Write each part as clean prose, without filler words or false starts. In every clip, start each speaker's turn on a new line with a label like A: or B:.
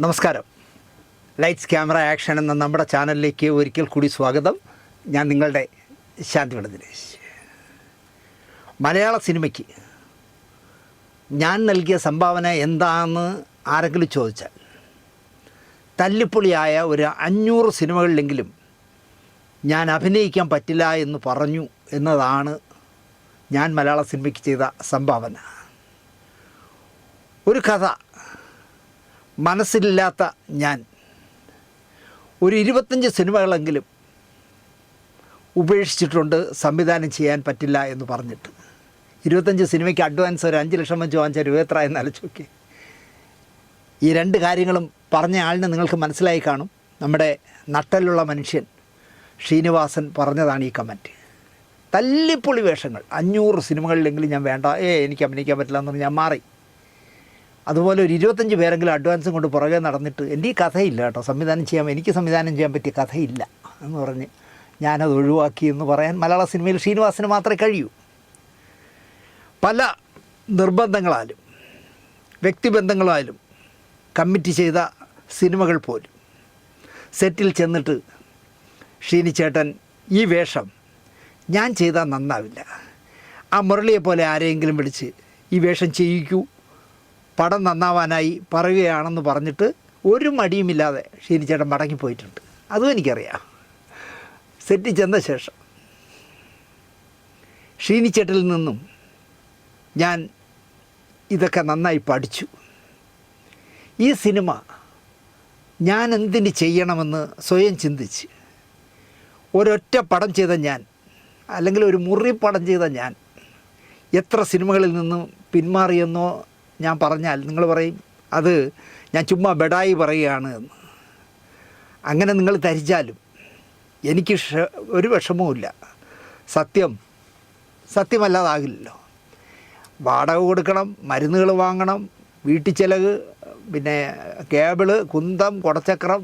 A: നമസ്കാരം. Lights camera action എന്ന നമ്മുടെ ചാനലിലേക്ക് ഒരിക്കൽ കൂടി സ്വാഗതം. ഞാൻ നിങ്ങളുടെ ശാന്തിവിള ദിനേശ്. മലയാള സിനിമയ്ക്ക് ഞാൻ നൽകിയ സംഭാവന എന്താണെന്ന് ആരെങ്കിലും ചോദിച്ചാൽ തല്ലിപ്പൊളിയായ ഒരു 500 സിനിമകളിലെങ്കിലും ഞാൻ അഭിനയിക്കാൻ പറ്റില്ല എന്ന് പറഞ്ഞു എന്നതാണ് ഞാൻ മലയാള സിനിമയ്ക്ക് ചെയ്ത സംഭാവന. ഒരു കഥ മനസ്സിലില്ലാത്ത ഞാൻ ഒരു 25 സിനിമകളെങ്കിലും ഉപേക്ഷിച്ചിട്ടുണ്ട് സംവിധാനം ചെയ്യാൻ പറ്റില്ല എന്ന് പറഞ്ഞിട്ട്. 25 സിനിമയ്ക്ക് അഡ്വാൻസ് ഒരു 5 ലക്ഷം വെച്ച് വാങ്ങിച്ച രൂപ എത്ര എന്ന് ആലോചിച്ച്. ഈ രണ്ട് കാര്യങ്ങളും പറഞ്ഞ ആളിനെ നിങ്ങൾക്ക് മനസ്സിലായി കാണും. നമ്മുടെ നട്ടലുള്ള മനുഷ്യൻ ശ്രീനിവാസൻ പറഞ്ഞതാണ് ഈ കമൻറ്റ്. തല്ലിപ്പൊളി വേഷങ്ങൾ 500 സിനിമകളിലെങ്കിലും ഞാൻ വേണ്ട, എനിക്ക് അഭിനയിക്കാൻ പറ്റില്ല എന്ന് പറഞ്ഞ് ഞാൻ മാറി. അതുപോലെ ഒരു 25 പേരെങ്കിലും അഡ്വാൻസും കൊണ്ട് പുറകെ നടന്നിട്ട് എൻ്റെ ഈ കഥയില്ല കേട്ടോ, എനിക്ക് സംവിധാനം ചെയ്യാൻ പറ്റിയ കഥയില്ല എന്ന് പറഞ്ഞ് ഞാനത് ഒഴിവാക്കി എന്ന് പറയാൻ മലയാള സിനിമയിൽ ശ്രീനിവാസന് മാത്രമേ കഴിയൂ. പല നിർബന്ധങ്ങളാലും വ്യക്തിബന്ധങ്ങളാലും കമ്മിറ്റ് ചെയ്ത സിനിമകൾ പോലും സെറ്റിൽ ചെന്നിട്ട് ശ്രീനിച്ചേട്ടൻ ഈ വേഷം ഞാൻ ചെയ്താൽ നന്നാവില്ല, ആ മുരളിയെപ്പോലെ ആരെയെങ്കിലും വിളിച്ച് ഈ വേഷം ചെയ്യിക്കൂ, പടം നന്നാവാനായി പറയുകയാണെന്ന് പറഞ്ഞിട്ട് ഒരു മടിയുമില്ലാതെ ശ്രീനിച്ചേട്ടൻ മടങ്ങിപ്പോയിട്ടുണ്ട്. അതും എനിക്കറിയാം. സെറ്റിൽ ചെന്ന ശേഷം ശ്രീനിച്ചേട്ടനിൽ നിന്നും ഞാൻ ഇതൊക്കെ നന്നായി പഠിച്ചു. ഈ സിനിമ ഞാൻ എന്തിന് ചെയ്യണമെന്ന് സ്വയം ചിന്തിച്ച് ഒരൊറ്റ പടം ചെയ്ത ഞാൻ, അല്ലെങ്കിൽ ഒരു മുറി പടം ചെയ്ത ഞാൻ എത്ര സിനിമകളിൽ നിന്നും പിന്മാറിയെന്നോ ഞാൻ പറഞ്ഞാൽ നിങ്ങൾ പറയും അത് ഞാൻ ചുമ്മാ ബെഡായി പറയുകയാണ് എന്ന്. അങ്ങനെ നിങ്ങൾ ധരിച്ചാലും എനിക്ക് ഒരു വിഷമവുമില്ല. സത്യമല്ലാതാകില്ലല്ലോ. വാടക കൊടുക്കണം, മരുന്നുകൾ വാങ്ങണം, വീട്ടിൽ ചിലവ്, പിന്നെ കേബിള്, കുന്തം, കുടച്ചക്രം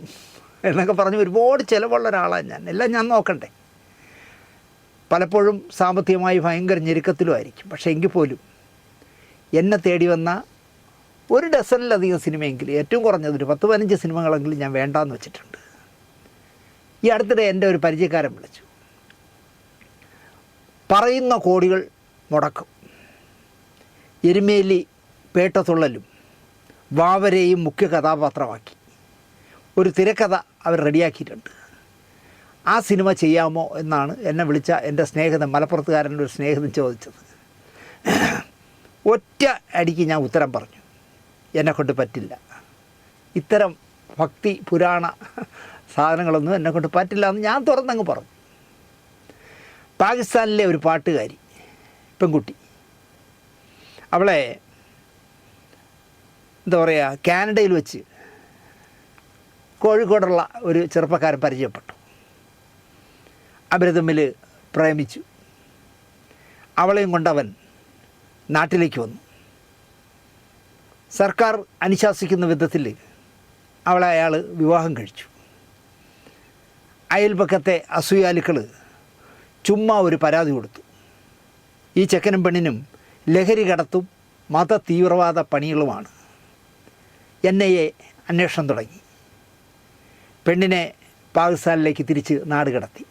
A: എന്നൊക്കെ പറഞ്ഞ് ഒരുപാട് ചിലവുള്ള ഒരാളാണ് ഞാൻ. എല്ലാം ഞാൻ നോക്കണ്ടേ. പലപ്പോഴും സാമ്പത്തികമായി ഭയങ്കര ഞെരുക്കത്തിലുമായിരിക്കും. പക്ഷേ എങ്കിൽ പോലും എന്നെ തേടി വന്ന ഒരു ഡസനിലധികം സിനിമയെങ്കിലും, ഏറ്റവും കുറഞ്ഞത് ഒരു 10-15 സിനിമകളെങ്കിലും ഞാൻ വേണ്ടാന്ന് വെച്ചിട്ടുണ്ട്. ഈ അടുത്തിടെ എൻ്റെ ഒരു പരിചയക്കാരൻ വിളിച്ചു. പറയുന്ന കോടികൾ മുടക്കും, എരുമേലി പേട്ടതുള്ളലും വാവരെയും മുഖ്യ കഥാപാത്രമാക്കി ഒരു തിരക്കഥ അവർ റെഡിയാക്കിയിട്ടുണ്ട്. ആ സിനിമ ചെയ്യാമോ എന്നാണ് എന്നെ വിളിച്ച എൻ്റെ സ്നേഹിതൻ, മലപ്പുറത്തുകാരൻ്റെ ഒരു സ്നേഹിതൻ ചോദിച്ചത്. ഒറ്റ അടിക്ക് ഞാൻ ഉത്തരം പറഞ്ഞു, എന്നെക്കൊണ്ട് പറ്റില്ല. ഇത്തരം ഭക്തി പുരാണ സാധനങ്ങളൊന്നും എന്നെക്കൊണ്ട് പറ്റില്ല എന്ന് ഞാൻ തുറന്നങ്ങ് പറഞ്ഞു. പാകിസ്ഥാനിലെ ഒരു പാട്ടുകാരി പെൺകുട്ടി, അവളെ എന്താ പറയുക, കാനഡയിൽ വെച്ച് കോഴിക്കോടുള്ള ഒരു ചെറുപ്പക്കാരൻ പരിചയപ്പെട്ടു. അവർ തമ്മിൽ പ്രേമിച്ചു. അവളെയും കൊണ്ടവൻ നാട്ടിലേക്ക് വന്നു. സർക്കാർ അനുശാസിക്കുന്ന വിധത്തിൽ അവളെ അയാൾ വിവാഹം കഴിച്ചു. അയൽപക്കത്തെ അസൂയാലുക്കൾ ചുമ്മാ ഒരു പരാതി കൊടുത്തു. ഈ ചെക്കനും പെണ്ണിനും ലഹരി കടത്തും മത തീവ്രവാദ പണികളുമാണ്. NIA അന്വേഷണം തുടങ്ങി. പെണ്ണിനെ പാകിസ്ഥാനിലേക്ക് തിരിച്ച് നാട് കടത്തി.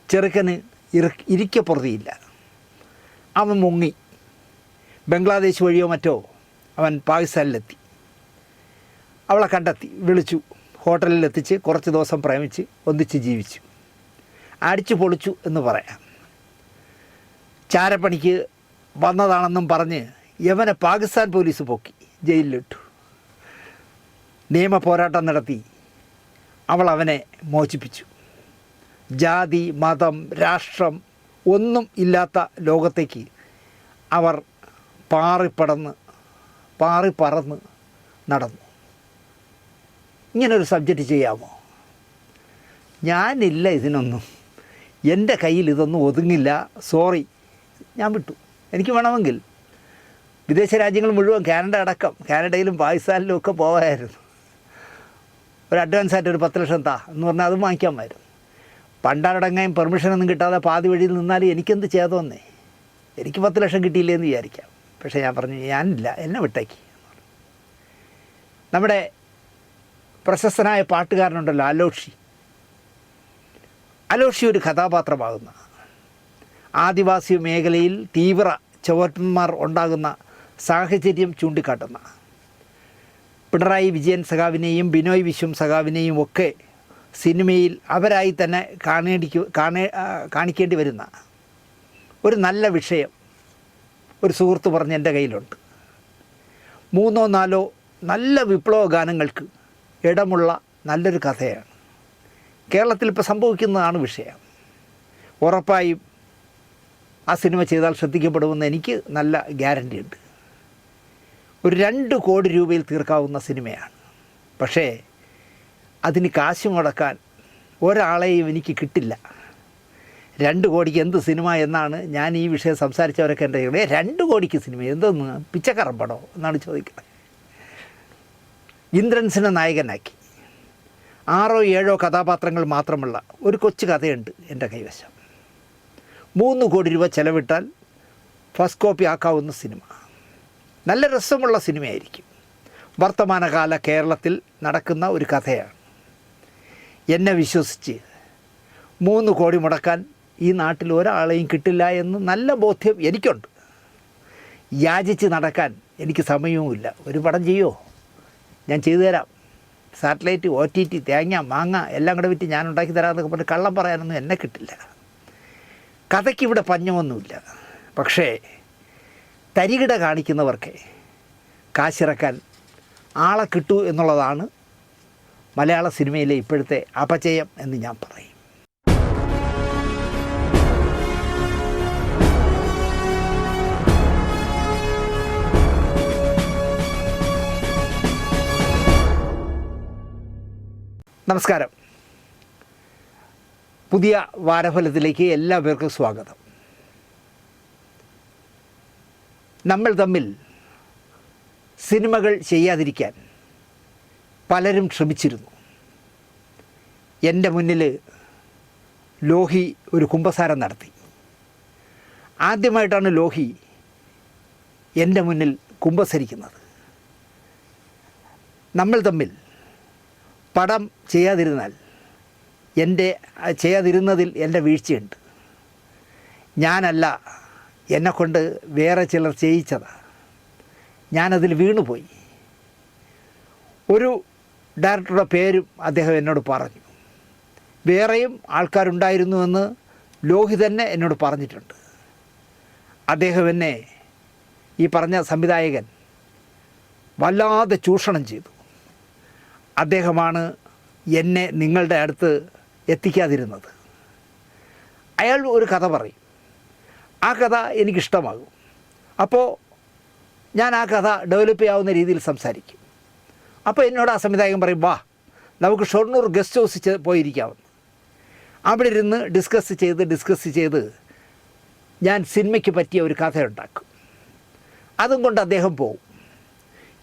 A: ചെറുക്കന് ഇരിക്കപ്പുറതിയില്ല. അവൻ മുങ്ങി. ബംഗ്ലാദേശ് വഴിയോ മറ്റോ അവൻ പാകിസ്ഥാനിലെത്തി. അവളെ കണ്ടെത്തി, വിളിച്ചു, ഹോട്ടലിലെത്തിച്ച് കുറച്ച് ദിവസം പ്രേമിച്ച് ഒന്നിച്ച് ജീവിച്ചു. അടിച്ചു പൊളിച്ചു എന്ന് പറയാം. ചാരപ്പണിക്ക് വന്നതാണെന്നും പറഞ്ഞ് യവനെ പാകിസ്ഥാൻ പോലീസ് പൊക്കി ജയിലിലിട്ടു. നിയമ പോരാട്ടം നടത്തി അവൾ അവനെ മോചിപ്പിച്ചു. ജാതി, മതം, രാഷ്ട്രം ഒന്നും ഇല്ലാത്ത ലോകത്തേക്ക് അവർ പാറിപ്പറന്ന് നടന്നു. ഇങ്ങനൊരു സബ്ജക്റ്റ് ചെയ്യാമോ? ഞാനില്ല ഇതിനൊന്നും, എൻ്റെ കയ്യിൽ ഇതൊന്നും ഒതുങ്ങില്ല, സോറി, ഞാൻ വിട്ടു. എനിക്ക് വേണമെങ്കിൽ വിദേശ രാജ്യങ്ങൾ മുഴുവൻ, കാനഡ അടക്കം, കാനഡയിലും പാകിസ്ഥാനിലും ഒക്കെ പോകാമായിരുന്നു. ഒരു അഡ്വാൻസായിട്ട് ഒരു 10 ലക്ഷം എന്ന് പറഞ്ഞാൽ അതും വാങ്ങിക്കാമായിരുന്നു. പണ്ടാരടങ്ങാൻ പെർമിഷനൊന്നും കിട്ടാതെ പാതി വഴിയിൽ നിന്നാലും എനിക്കെന്ത് ചെയ്തോന്നേ. എനിക്ക് 10 ലക്ഷം കിട്ടിയില്ലേ എന്ന് വിചാരിക്കാം. പക്ഷേ ഞാൻ പറഞ്ഞു, ഞാനില്ല, എന്നെ വിട്ടേക്ക്. നമ്മുടെ പ്രശസ്തനായ പാട്ടുകാരനുണ്ടല്ലോ അലോഷി. അലോഷി ഒരു കഥാപാത്രമാകുന്ന, ആദിവാസി മേഖലയിൽ തീവ്ര ചുവപ്പന്മാർ ഉണ്ടാകുന്ന സാഹചര്യം ചൂണ്ടിക്കാട്ടുന്ന, പിണറായി വിജയൻ സഖാവിനെയും ബിനോയ് വിശ്വം സഖാവിനെയും ഒക്കെ സിനിമയിൽ അവരായി തന്നെ കാണിക്കേണ്ടി വരുന്ന ഒരു നല്ല വിഷയം ഒരു സുഹൃത്ത് പറഞ്ഞ് എൻ്റെ കയ്യിലുണ്ട്. 3-4 നല്ല വിപ്ലവ ഗാനങ്ങൾക്ക് ഇടമുള്ള നല്ലൊരു കഥയാണ്. കേരളത്തിൽ ഇപ്പോൾ സംഭവിക്കുന്നതാണ് വിഷയം. ഉറപ്പായും ആ സിനിമ ചെയ്താൽ ശ്രദ്ധിക്കപ്പെടുമെന്ന് എനിക്ക് നല്ല ഗ്യാരൻ്റി ഉണ്ട്. ഒരു 2 കോടി രൂപയിൽ തീർക്കാവുന്ന സിനിമയാണ്. പക്ഷേ അതിന് കാശ് മുടക്കാൻ ഒരാളെയും എനിക്ക് കിട്ടില്ല. 2 കോടിക്ക് എന്ത് സിനിമ എന്നാണ് ഞാൻ ഈ വിഷയം സംസാരിച്ചവരൊക്കെ എൻ്റെ 2 കോടിക്ക് സിനിമ എന്തൊന്ന് പിച്ചക്കറമ്പടോ എന്നാണ് ചോദിക്കുന്നത്. ഇന്ദ്രൻസിനെ നായകനാക്കി 6-7 കഥാപാത്രങ്ങൾ മാത്രമുള്ള ഒരു കൊച്ചു കഥയുണ്ട് എൻ്റെ കൈവശം. 3 കോടി രൂപ ചെലവിട്ടാൽ ഫസ്റ്റ് കോപ്പി ആക്കാവുന്ന സിനിമ. നല്ല രസമുള്ള സിനിമയായിരിക്കും. വർത്തമാനകാല കേരളത്തിൽ നടക്കുന്ന ഒരു കഥയാണ്. എന്നെ വിശ്വസിച്ച് 3 കോടി മുടക്കാൻ ഈ നാട്ടിൽ ഒരാളെയും കിട്ടില്ല എന്ന് നല്ല ബോധ്യം എനിക്കുണ്ട്. യാചിച്ച് നടക്കാൻ എനിക്ക് സമയവുമില്ല. ഒരു പടം ചെയ്യുമോ, ഞാൻ ചെയ്തു തരാം, സാറ്റലൈറ്റ്, OTT, തേങ്ങ, മാങ്ങ എല്ലാം കൂടെ വിറ്റ് ഞാൻ ഉണ്ടാക്കി തരാമെന്നൊക്കെ പറഞ്ഞ് കള്ളം പറയാനൊന്നും എന്നെ കിട്ടില്ല. കഥയ്ക്കിവിടെ പഞ്ഞമൊന്നുമില്ല. പക്ഷേ തരികിട കാണിക്കുന്നവർക്ക് കാശിറക്കാൻ ആളെ കിട്ടൂ എന്നുള്ളതാണ് മലയാള സിനിമയിലെ ഇപ്പോഴത്തെ അപചയം എന്ന് ഞാൻ പറയും. നമസ്കാരം. പുതിയ വാരഫലത്തിലേക്ക് എല്ലാവർക്കും സ്വാഗതം. നമ്മൾ തമ്മിൽ സിനിമകൾ ചെയ്യാതിരിക്കാൻ പലരും ശ്രമിച്ചിരുന്നു. എൻ്റെ മുന്നിൽ ലോഹി ഒരു കുമ്പസാരം നടത്തി. ആദ്യമായിട്ടാണ് ലോഹി എൻ്റെ മുന്നിൽ കുമ്പസരിക്കുന്നത്. നമ്മൾ തമ്മിൽ പടം ചെയ്യാതിരുന്നതിൽ എൻ്റെ വീഴ്ചയുണ്ട്. ഞാനല്ല, എന്നെക്കൊണ്ട് വേറെ ചിലർ ചെയ്യിച്ചതാണ്. ഞാനതിൽ വീണുപോയി. ഒരു ഡയറക്ടറുടെ പേരും അദ്ദേഹം എന്നോട് പറഞ്ഞു. വേറെയും ആൾക്കാരുണ്ടായിരുന്നുവെന്ന് ലോഹി തന്നെ എന്നോട് പറഞ്ഞിട്ടുണ്ട്. അദ്ദേഹം എന്നെ, ഈ പറഞ്ഞ സംവിധായകൻ, വല്ലാതെ ചൂഷണം ചെയ്തു. അദ്ദേഹമാണ് എന്നെ നിങ്ങളുടെ അടുത്ത് എത്തിക്കാതിരുന്നത്. അയാൾ ഒരു കഥ പറയും, ആ കഥ എനിക്കിഷ്ടമാകും. അപ്പോൾ ഞാൻ ആ കഥ ഡെവലപ്പ് ചെയ്യാവുന്ന രീതിയിൽ സംസാരിക്കും. അപ്പോൾ എന്നോട് ആ സംവിധായകൻ പറയും, വാ നമുക്ക് ഷൊർണൂർ ഗസ്റ്റ് ഹൗസിൽ പോയിരിക്കാമെന്ന്. അവിടെ ഇരുന്ന് ഡിസ്കസ് ചെയ്ത് ഞാൻ സിനിമയ്ക്ക് പറ്റിയ ഒരു കഥയുണ്ടാക്കും. അതും കൊണ്ട് അദ്ദേഹം പോവും.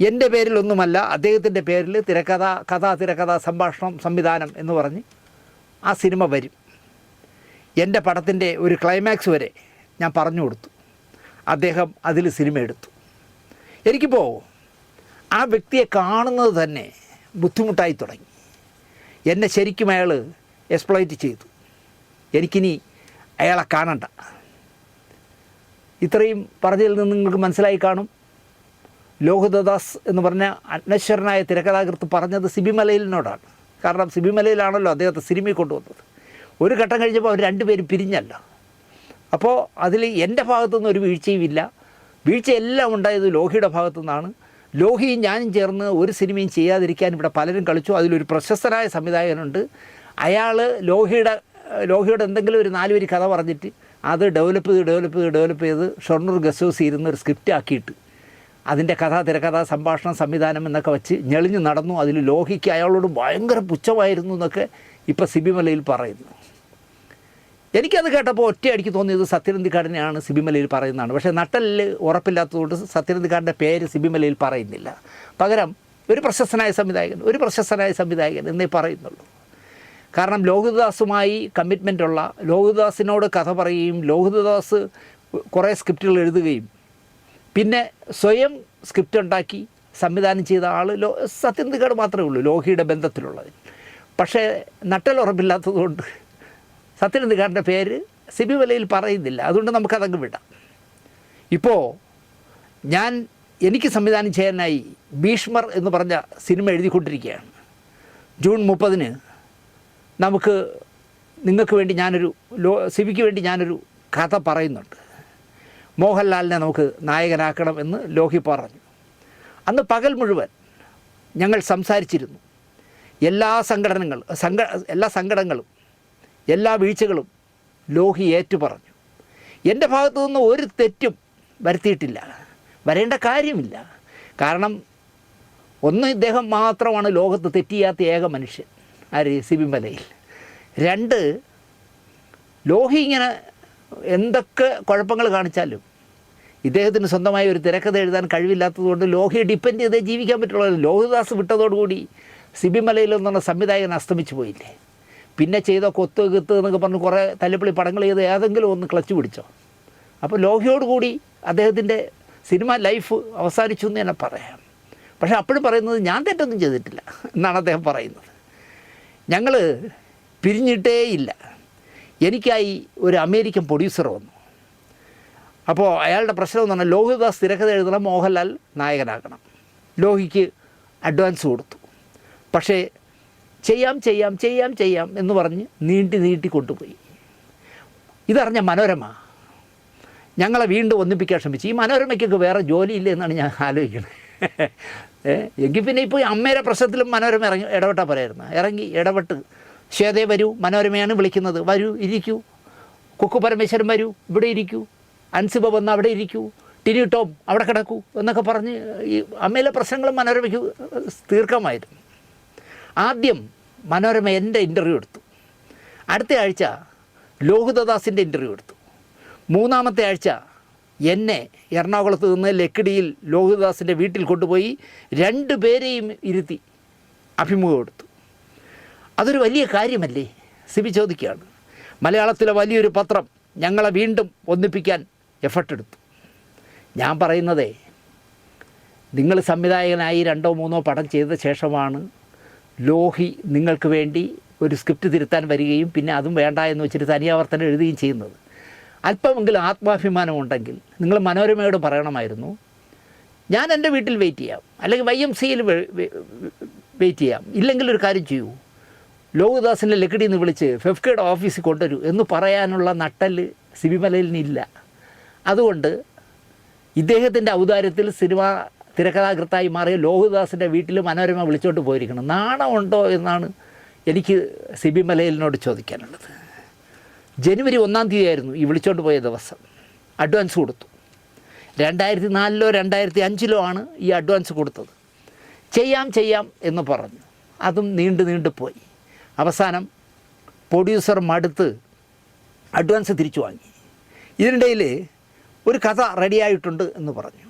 A: എൻ്റെ പേരിലൊന്നുമല്ല, അദ്ദേഹത്തിൻ്റെ പേരിൽ തിരക്കഥ, സംഭാഷണം, സംവിധാനം എന്ന് പറഞ്ഞ് ആ സിനിമ വരും. എൻ്റെ പടത്തിൻ്റെ ഒരു ക്ലൈമാക്സ് വരെ ഞാൻ പറഞ്ഞു കൊടുത്തു. അദ്ദേഹം അതിൽ സിനിമ എടുത്തു. എനിക്കിപ്പോൾ ആ വ്യക്തിയെ കാണുന്നത് തന്നെ ബുദ്ധിമുട്ടായി തുടങ്ങി. എന്നെ ശരിക്കും അയാൾ എക്സ്പ്ലോയിറ്റ് ചെയ്തു. എനിക്കിനി അയാളെ കാണണ്ട. ഇത്രയും പറഞ്ഞതിൽ നിന്ന് നിങ്ങൾക്ക് മനസ്സിലായി കാണും, ലോഹിതദാസ് എന്ന് പറഞ്ഞ അനശ്വരനായ തിരക്കഥാകൃത്ത് പറഞ്ഞത് സിബി മലയിലിനോടാണ്. കാരണം സിബി മലയിലാണല്ലോ അദ്ദേഹത്തെ സിനിമയിൽ കൊണ്ടുവന്നത്. ഒരു ഘട്ടം കഴിഞ്ഞപ്പോൾ അവർ 2 പേരും പിരിഞ്ഞല്ല. അപ്പോൾ അതിൽ എൻ്റെ ഭാഗത്തുനിന്ന് ഒരു വീഴ്ചയുമില്ല. വീഴ്ചയെല്ലാം ഉണ്ടായത് ലോഹിയുടെ ഭാഗത്തു നിന്നാണ്. ലോഹിയും ഞാനും ചേർന്ന് ഒരു സിനിമയും ചെയ്യാതിരിക്കാൻ ഇവിടെ പലരും കളിച്ചു. അതിലൊരു പ്രശസ്തനായ സംവിധായകനുണ്ട്. അയാൾ ലോഹിയുടെ എന്തെങ്കിലും ഒരു 4 വരി കഥ പറഞ്ഞിട്ട് അത് ഡെവലപ്പ് ചെയ്ത് ഷൊർണൂർ ഗസ്റ്റ് ഹൗസിൽ ഇരുന്ന് ഒരു സ്ക്രിപ്റ്റ് ആക്കിയിട്ട് അതിൻ്റെ തിരക്കഥ, സംഭാഷണം, സംവിധാനം എന്നൊക്കെ വെച്ച് ഞെളിഞ്ഞ് നടന്നു. അതിൽ ലോഹിക്ക് അയാളോട് ഭയങ്കര പുച്ഛമായിരുന്നു എന്നൊക്കെ ഇപ്പോൾ സിബി മലയിൽ പറയുന്നു. എനിക്കത് കേട്ടപ്പോൾ ഒറ്റയടിക്ക് തോന്നിയത് സത്യനന്ദിക്കാടിനെയാണ് സിബി മലയിൽ പറയുന്നതാണ്. പക്ഷേ നട്ടലിൽ ഉറപ്പില്ലാത്തതുകൊണ്ട് സത്യനന്ദിക്കാടിൻ്റെ പേര് സിബി മലയിൽ പറയുന്നില്ല. പകരം ഒരു പ്രശസ്തനായ സംവിധായകൻ എന്നേ പറയുന്നുള്ളൂ. കാരണം ലോഹിതദാസുമായി കമ്മിറ്റ്മെൻറ്റുള്ള, ലോഹിതദാസിനോട് കഥ പറയുകയും ലോഹിതദാസ് കുറേ സ്ക്രിപ്റ്റുകൾ എഴുതുകയും പിന്നെ സ്വയം സ്ക്രിപ്റ്റ് ഉണ്ടാക്കി സംവിധാനം ചെയ്ത ആൾ സത്യന്തികേട് മാത്രമേ ഉള്ളൂ ലോഹിയുടെ ബന്ധത്തിലുള്ളത്. പക്ഷേ നട്ടലുറപ്പില്ലാത്തതുകൊണ്ട് സത്യനന്ദിക്കാരൻ്റെ പേര് സിബി മലയിൽ പറയുന്നില്ല. അതുകൊണ്ട് നമുക്കതങ്ങ് വിടാം. ഇപ്പോൾ എനിക്ക് സംവിധാനം ചെയ്യാനായി ഭീഷ്മർ എന്ന് പറഞ്ഞ സിനിമ എഴുതിക്കൊണ്ടിരിക്കുകയാണ്. ജൂൺ 30 നിങ്ങൾക്ക് വേണ്ടി സിബിക്ക് വേണ്ടി ഞാനൊരു കഥ പറയുന്നുണ്ട്. മോഹൻലാലിനെ നമുക്ക് നായകനാക്കണം എന്ന് ലോഹി പറഞ്ഞു. അന്ന് പകൽ മുഴുവൻ ഞങ്ങൾ സംസാരിച്ചിരുന്നു. എല്ലാ സങ്കടങ്ങളും എല്ലാ വീഴ്ചകളും ലോഹി ഏറ്റുപറഞ്ഞു. എൻ്റെ ഭാഗത്തു നിന്ന് ഒരു തെറ്റും വരുത്തിയിട്ടില്ല, വരേണ്ട കാര്യമില്ല. കാരണം ഒന്ന്, ഇദ്ദേഹം മാത്രമാണ് ലോകത്ത് തെറ്റിയാത്ത ഏക മനുഷ്യൻ, സിബി മലയിൽ. 2, ലോഹി ഇങ്ങനെ എന്തൊക്കെ കുഴപ്പങ്ങൾ കാണിച്ചാലും ഇദ്ദേഹത്തിന് സ്വന്തമായി ഒരു തിരക്കഥ എഴുതാൻ കഴിവില്ലാത്തതുകൊണ്ട് ലോഹിയെ ഡിപ്പെൻഡ് ചെയ്തേ ജീവിക്കാൻ പറ്റുള്ളൂ. ലോഹിദാസ് വിട്ടതോടുകൂടി സിബി മലയിൽ എന്ന് പറഞ്ഞ സംവിധായകൻ അസ്തമിച്ചു പോയില്ലേ. പിന്നെ ചെയ്ത കൊത്ത് എന്നൊക്കെ പറഞ്ഞ് കുറേ തല്ലിപ്പള്ളി പടങ്ങൾ ചെയ്ത് ഏതെങ്കിലും ഒന്ന് ക്ലച്ച് പിടിച്ചോ? അപ്പോൾ ലോഹിയോടുകൂടി അദ്ദേഹത്തിൻ്റെ സിനിമ ലൈഫ് അവസാനിച്ചു എന്ന് തന്നെ പറയാം. പക്ഷേ അപ്പോഴും പറയുന്നത് ഞാൻ തെറ്റൊന്നും ചെയ്തിട്ടില്ല എന്നാണ് അദ്ദേഹം പറയുന്നത്. ഞങ്ങൾ പിരിഞ്ഞിട്ടേയില്ല. എനിക്കായി ഒരു അമേരിക്കൻ പ്രൊഡ്യൂസർ വന്നു. അപ്പോൾ അയാളുടെ പ്രശ്നം എന്ന് പറഞ്ഞാൽ ലോഹിദാസ് തിരക്കഥ എഴുതണം, മോഹൻലാൽ നായകനാക്കണം. ലോഹിക്ക് അഡ്വാൻസ് കൊടുത്തു. പക്ഷേ ചെയ്യാം എന്ന് പറഞ്ഞ് നീട്ടി കൊണ്ടുപോയി. ഇതറിഞ്ഞ മനോരമ ഞങ്ങളെ വീണ്ടും ഒന്നിപ്പിക്കാൻ ശ്രമിച്ചു. ഈ മനോരമയ്ക്കൊക്കെ വേറെ ജോലിയില്ല എന്നാണ് ഞാൻ ആലോചിക്കുന്നത്. എങ്കിൽ പിന്നെ ഇപ്പോൾ അമ്മയുടെ പ്രശ്നത്തിലും മനോരമ ഇടപെട്ടാൽ പറയായിരുന്നു. ഇടപെട്ട് ശ്വേതേ വരൂ, മനോരമയാണ് വിളിക്കുന്നത്, വരൂ ഇരിക്കൂ, കുക്കു പരമേശ്വരൻ വരൂ ഇവിടെ ഇരിക്കൂ, അൻസിബ വന്ന് അവിടെ ഇരിക്കൂ, ടിനി ടോം അവിടെ കിടക്കൂ എന്നൊക്കെ പറഞ്ഞ് ഈ അമ്മയിലെ പ്രശ്നങ്ങളും മനോരമയ്ക്ക് തീർക്കാമായിരുന്നു. ആദ്യം മനോരമ എൻ്റെ ഇൻ്റർവ്യൂ എടുത്തു. അടുത്ത ആഴ്ച ലോഹിതദാസിൻ്റെ ഇൻ്റർവ്യൂ എടുത്തു. 3-ാമത്തെ ആഴ്ച എന്നെ എറണാകുളത്ത് നിന്ന് ലക്കിടിയിൽ ലോഹിതദാസിൻ്റെ വീട്ടിൽ കൊണ്ടുപോയി 2 പേരെയും ഇരുത്തി അഭിമുഖം എടുത്തു. അതൊരു വലിയ കാര്യമല്ലേ? സിബി ചോദിക്കുകയാണ്. മലയാളത്തിലെ വലിയൊരു പത്രം ഞങ്ങളെ വീണ്ടും ഒന്നിപ്പിക്കാൻ എഫർട്ടെടുത്തു. ഞാൻ പറയുന്നതേ, നിങ്ങൾ സംവിധായകനായി 2-3 പടം ചെയ്ത ശേഷമാണ് ലോഹി നിങ്ങൾക്ക് വേണ്ടി ഒരു സ്ക്രിപ്റ്റ് തിരുത്താൻ വരികയും പിന്നെ അതും വേണ്ട എന്ന് വെച്ചിട്ട് തനിയാവർത്തനം എഴുതുകയും ചെയ്യുന്നത്. അല്പമെങ്കിലും ആത്മാഭിമാനം ഉണ്ടെങ്കിൽ നിങ്ങൾ മനോരമയോട് പറയണമായിരുന്നു, ഞാൻ എൻ്റെ വീട്ടിൽ വെയിറ്റ് ചെയ്യാം, അല്ലെങ്കിൽ YMCAയിൽ വെയിറ്റ് ചെയ്യാം, ഇല്ലെങ്കിൽ ഒരു കാര്യം ചെയ്യൂ, ലോഹിദാസിൻ്റെ ലക്കിടിയിൽ നിന്ന് വിളിച്ച് ഫെഫ്കയുടെ ഓഫീസിൽ കൊണ്ടുവരൂ എന്ന് പറയാനുള്ള നട്ടല് സിബി മലയിലിനില്ല. അതുകൊണ്ട് ഇദ്ദേഹത്തിൻ്റെ ഔദാര്യത്തിൽ സിനിമ തിരക്കഥാകൃത്തായി മാറിയ ലോഹിദാസിൻ്റെ വീട്ടിൽ മനോരമ വിളിച്ചോട്ട് പോയിരിക്കണം. നാണമുണ്ടോ എന്നാണ് എനിക്ക് സിബി മലയിലിനോട് ചോദിക്കാനുള്ളത്. ജനുവരി 1-ാം തീയതിയായിരുന്നു ഈ വിളിച്ചോണ്ട് പോയ ദിവസം. അഡ്വാൻസ് കൊടുത്തു. 2004-ലോ 2005-ലോ ആണ് ഈ അഡ്വാൻസ് കൊടുത്തത്. ചെയ്യാം എന്ന് പറഞ്ഞു. അതും നീണ്ടു പോയി. അവസാനം പ്രൊഡ്യൂസർ മടുത്ത് അഡ്വാൻസ് തിരിച്ചു വാങ്ങി. ഇതിനിടയിൽ ഒരു കഥ റെഡിയായിട്ടുണ്ട് എന്ന് പറഞ്ഞു.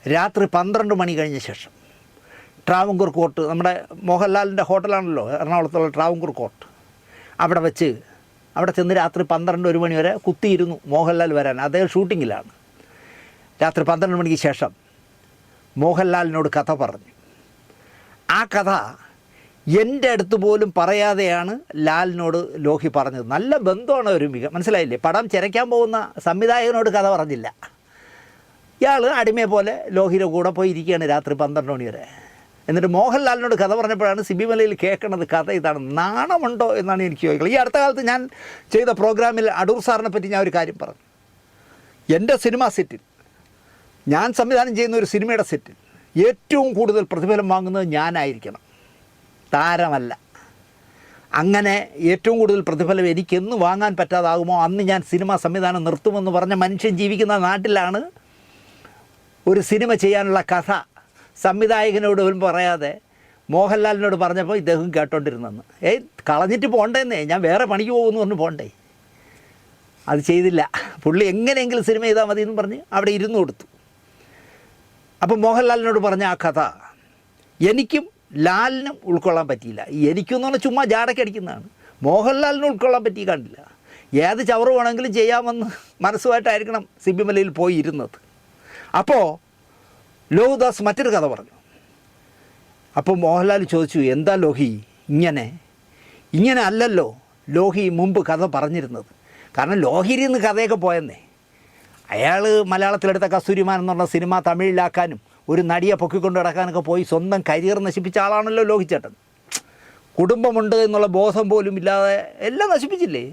A: രാത്രി 12 മണി കഴിഞ്ഞ ശേഷം ട്രാവൻകൂർ കോർട്ട്, നമ്മുടെ മോഹൻലാലിൻ്റെ ഹോട്ടലാണല്ലോ എറണാകുളത്തുള്ള ട്രാവൻകൂർ കോർട്ട്, അവിടെ ചെന്ന് രാത്രി 12-1 മണി വരെ കുത്തിയിരുന്നു മോഹൻലാൽ വരാൻ. അദ്ദേഹം ഷൂട്ടിങ്ങിലാണ്. രാത്രി 12 മണിക്ക് ശേഷം മോഹൻലാലിനോട് കഥ പറഞ്ഞു. ആ കഥ എൻ്റെ അടുത്ത് പോലും പറയാതെയാണ് ലാലിനോട് ലോഹി പറഞ്ഞത്. നല്ല ബന്ധമാണ് ഒരു മനസ്സിലായില്ലേ? പടം ചിരയ്ക്കാൻ പോകുന്ന സംവിധായകനോട് കഥ പറഞ്ഞില്ല. ഇയാൾ അടിമയെ പോലെ ലോഹിയുടെ കൂടെ പോയി ഇരിക്കുകയാണ് രാത്രി 12 മണി വരെ. എന്നിട്ട് മോഹൻലാലിനോട് കഥ പറഞ്ഞപ്പോഴാണ് സിബി മലയിൽ കേൾക്കണത് കഥ ഇതാണ്. നാണമുണ്ടോ എന്നാണ് എനിക്ക് ചോദിക്കുന്നത്. ഈ അടുത്ത കാലത്ത് ഞാൻ ചെയ്ത പ്രോഗ്രാമിൽ അടൂർ സാറിനെ പറ്റി ഞാൻ ഒരു കാര്യം പറഞ്ഞു. എൻ്റെ സിനിമാ സെറ്റിൽ, ഞാൻ സംവിധാനം ചെയ്യുന്ന ഒരു സിനിമയുടെ സെറ്റിൽ ഏറ്റവും കൂടുതൽ പ്രതിഫലം വാങ്ങുന്നത് ഞാനായിരിക്കണം, താരമല്ല. അങ്ങനെ ഏറ്റവും കൂടുതൽ പ്രതിഫലം എനിക്കെന്ന് വാങ്ങാൻ പറ്റാതാകുമോ അന്ന് ഞാൻ സിനിമാ സംവിധാനം നിർത്തുമെന്ന് പറഞ്ഞ മനുഷ്യൻ ജീവിക്കുന്ന നാട്ടിലാണ് ഒരു സിനിമ ചെയ്യാനുള്ള കഥ സംവിധായകനോട് പോലും പറയാതെ മോഹൻലാലിനോട് പറഞ്ഞപ്പോൾ ഇദ്ദേഹം കേട്ടോണ്ടിരുന്നെന്ന്. കളഞ്ഞിട്ട് പോകണ്ടേന്നേ, ഞാൻ വേറെ പണിക്ക് പോകുമെന്ന് പറഞ്ഞ് പോകണ്ടേ. അത് ചെയ്തില്ല. പുള്ളി എങ്ങനെയെങ്കിലും സിനിമ ചെയ്താൽ മതി എന്ന് പറഞ്ഞ് അവിടെ ഇരുന്ന് കൊടുത്തു. അപ്പോൾ മോഹൻലാലിനോട് പറഞ്ഞ ആ കഥ എനിക്കും ലാലിനും ഉൾക്കൊള്ളാൻ പറ്റിയില്ല. എനിക്കെന്ന് പറഞ്ഞാൽ ചുമ്മാ ജാടക്കടിക്കുന്നതാണ്. മോഹൻലാലിനും ഉൾക്കൊള്ളാൻ പറ്റി കണ്ടില്ല. ഏത് ചവറ് വേണമെങ്കിലും ചെയ്യാമെന്ന് മനസ്സുമായിട്ടായിരിക്കണം സിബി മലയിൽ പോയി ഇരുന്നത്. അപ്പോൾ ലോഹിദാസ് മറ്റൊരു കഥ പറഞ്ഞു. അപ്പോൾ മോഹൻലാൽ ചോദിച്ചു, എന്താ ലോഹി ഇങ്ങനെ അല്ലല്ലോ ലോഹി മുമ്പ് കഥ പറഞ്ഞിരുന്നത്. കാരണം ലോഹിയിൽ നിന്ന് കഥയൊക്കെ പോയെന്നേ. അയാൾ മലയാളത്തിലെടുത്ത കസ്തൂരിമാൻ എന്നുള്ള സിനിമ തമിഴിലാക്കാനും ഒരു നടിയെ പൊക്കിക്കൊണ്ട് നടക്കാനൊക്കെ പോയി സ്വന്തം കരിയർ നശിപ്പിച്ച ആളാണല്ലോ ലോഹിച്ചേട്ടൻ. കുടുംബമുണ്ട് എന്നുള്ള ബോധം പോലും ഇല്ലാതെ എല്ലാം നശിപ്പിച്ചില്ലേ.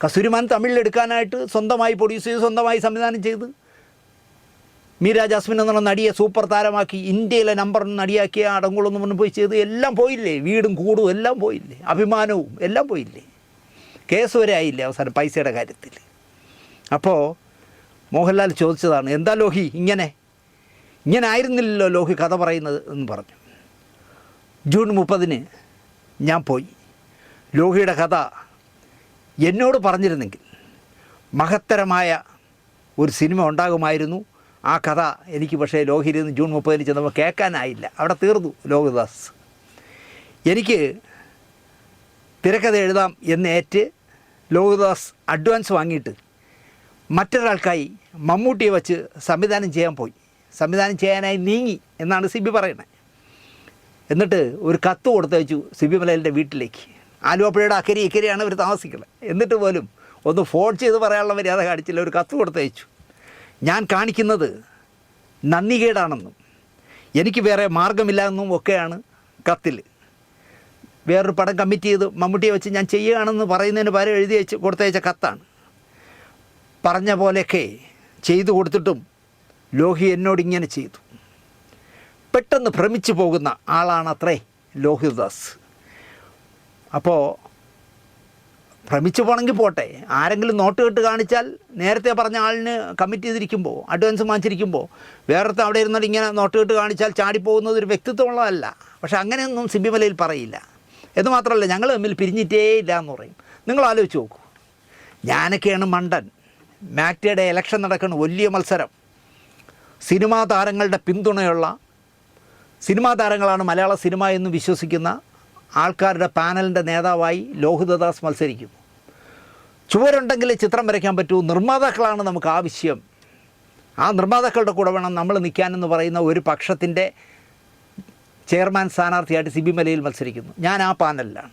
A: കസ്തൂരിമാൻ തമിഴിലെടുക്കാനായിട്ട് സ്വന്തമായി പ്രൊഡ്യൂസ് ചെയ്ത് സ്വന്തമായി സംവിധാനം ചെയ്ത് മീര ജാസ്മിൻ എന്നുള്ള നടിയെ സൂപ്പർ താരമാക്കി ഇന്ത്യയിലെ നമ്പർ നടിയാക്കിയ അടങ്കുളൊന്നും മുന്നേ പോയി ചെയ്ത് എല്ലാം പോയില്ലേ. വീടും കൂടും എല്ലാം പോയില്ലേ. അഭിമാനവും എല്ലാം പോയില്ലേ. കേസ് വരെ ആയില്ലേ അവസാനം പൈസയുടെ കാര്യത്തിൽ. അപ്പോൾ മോഹൻലാൽ ചോദിച്ചതാണ്, എന്താ ലോഹി ഇങ്ങനെ ആയിരുന്നില്ലല്ലോ ലോഹി കഥ പറയുന്നത് എന്ന് പറഞ്ഞു. ജൂൺ 30 ഞാൻ പോയി. ലോഹിയുടെ കഥ എന്നോട് പറഞ്ഞിരുന്നെങ്കിൽ മഹത്തരമായ ഒരു സിനിമ ഉണ്ടാകുമായിരുന്നു. ആ കഥ എനിക്ക് പക്ഷേ ലോഹിയിൽ നിന്ന് ജൂൺ 30 ചെന്നപ്പോൾ കേൾക്കാനായില്ല. അവിടെ തീർന്നു ലോഹിദാസ്. എനിക്ക് തിരക്കഥ എഴുതാം എന്നേറ്റ് ലോഹിദാസ് അഡ്വാൻസ് വാങ്ങിയിട്ട് മറ്റൊരാൾക്കായി മമ്മൂട്ടിയെ വച്ച് സംവിധാനം ചെയ്യാനായി നീങ്ങി എന്നാണ് സിബി പറയുന്നത്. എന്നിട്ട് ഒരു കത്ത് കൊടുത്തയച്ചു സിബി മലയിലിൻ്റെ വീട്ടിലേക്ക്. ആലുവപ്പുഴയുടെ അക്കരെ ഇക്കരെയാണ് അവർ താമസിക്കുന്നത്. എന്നിട്ട് പോലും ഒന്ന് ഫോൺ ചെയ്ത് പറയാനുള്ള മര്യാദ കാണിച്ചില്ല. ഒരു കത്ത് കൊടുത്തയച്ചു. ഞാൻ കാണിക്കുന്നത് നന്ദികേടാണെന്നും എനിക്ക് വേറെ മാർഗമില്ല എന്നും ഒക്കെയാണ് കത്തിൽ. വേറൊരു പടം കമ്മിറ്റ് ചെയ്ത് മമ്മൂട്ടിയെ വെച്ച് ഞാൻ ചെയ്യുകയാണെന്ന് പറയുന്നതിന് പകരം എഴുതി കൊടുത്തയച്ച കത്താണ്. പറഞ്ഞ പോലെയൊക്കെ ചെയ്തു കൊടുത്തിട്ടും ലോഹി എന്നോടിങ്ങനെ ചെയ്തു. പെട്ടെന്ന് ഭ്രമിച്ചു പോകുന്ന ആളാണത്രേ ലോഹിദാസ്. അപ്പോൾ ഭ്രമിച്ചു പോകണമെങ്കിൽ പോട്ടെ, ആരെങ്കിലും നോട്ട് കെട്ട് കാണിച്ചാൽ നേരത്തെ പറഞ്ഞ ആളിന് കമ്മിറ്റ് ചെയ്തിരിക്കുമ്പോൾ അഡ്വാൻസ് വാങ്ങിച്ചിരിക്കുമ്പോൾ വേറത്തെ അവിടെ ഇരുന്നിട്ട് ഇങ്ങനെ നോട്ട് കെട്ട് കാണിച്ചാൽ ചാടിപ്പോകുന്നത് ഒരു വ്യക്തിത്വമുള്ളതല്ല. പക്ഷെ അങ്ങനെയൊന്നും സിബി മലയിൽ പറയില്ല. എന്ന് മാത്രമല്ല, ഞങ്ങൾ തമ്മിൽ പിരിഞ്ഞിട്ടേ ഇല്ല എന്ന് പറയും. നിങ്ങൾ ആലോചിച്ച് നോക്കൂ. ഞാനൊക്കെയാണ് മണ്ടൻ. മാക്ടയുടെ ഇലക്ഷൻ നടക്കുന്ന വലിയ മത്സരം. സിനിമാ താരങ്ങളുടെ പിന്തുണയുള്ള സിനിമാ താരങ്ങളാണ് മലയാള സിനിമ എന്ന് വിശ്വസിക്കുന്ന ആൾക്കാരുടെ പാനലിൻ്റെ നേതാവായി ലോഹിതദാസ് മത്സരിക്കുന്നു. ചുവരുണ്ടെങ്കിൽ ചിത്രം വരയ്ക്കാൻ പറ്റൂ. നിർമ്മാതാക്കളാണ് നമുക്ക് ആവശ്യം. ആ നിർമ്മാതാക്കളുടെ കൂടെ വേണം നമ്മൾ നിൽക്കാനെന്ന് പറയുന്ന ഒരു പക്ഷത്തിൻ്റെ ചെയർമാൻ സ്ഥാനാർത്ഥിയായിട്ട് സിബി മലയിൽ മത്സരിക്കുന്നു. ഞാൻ ആ പാനലിലാണ്.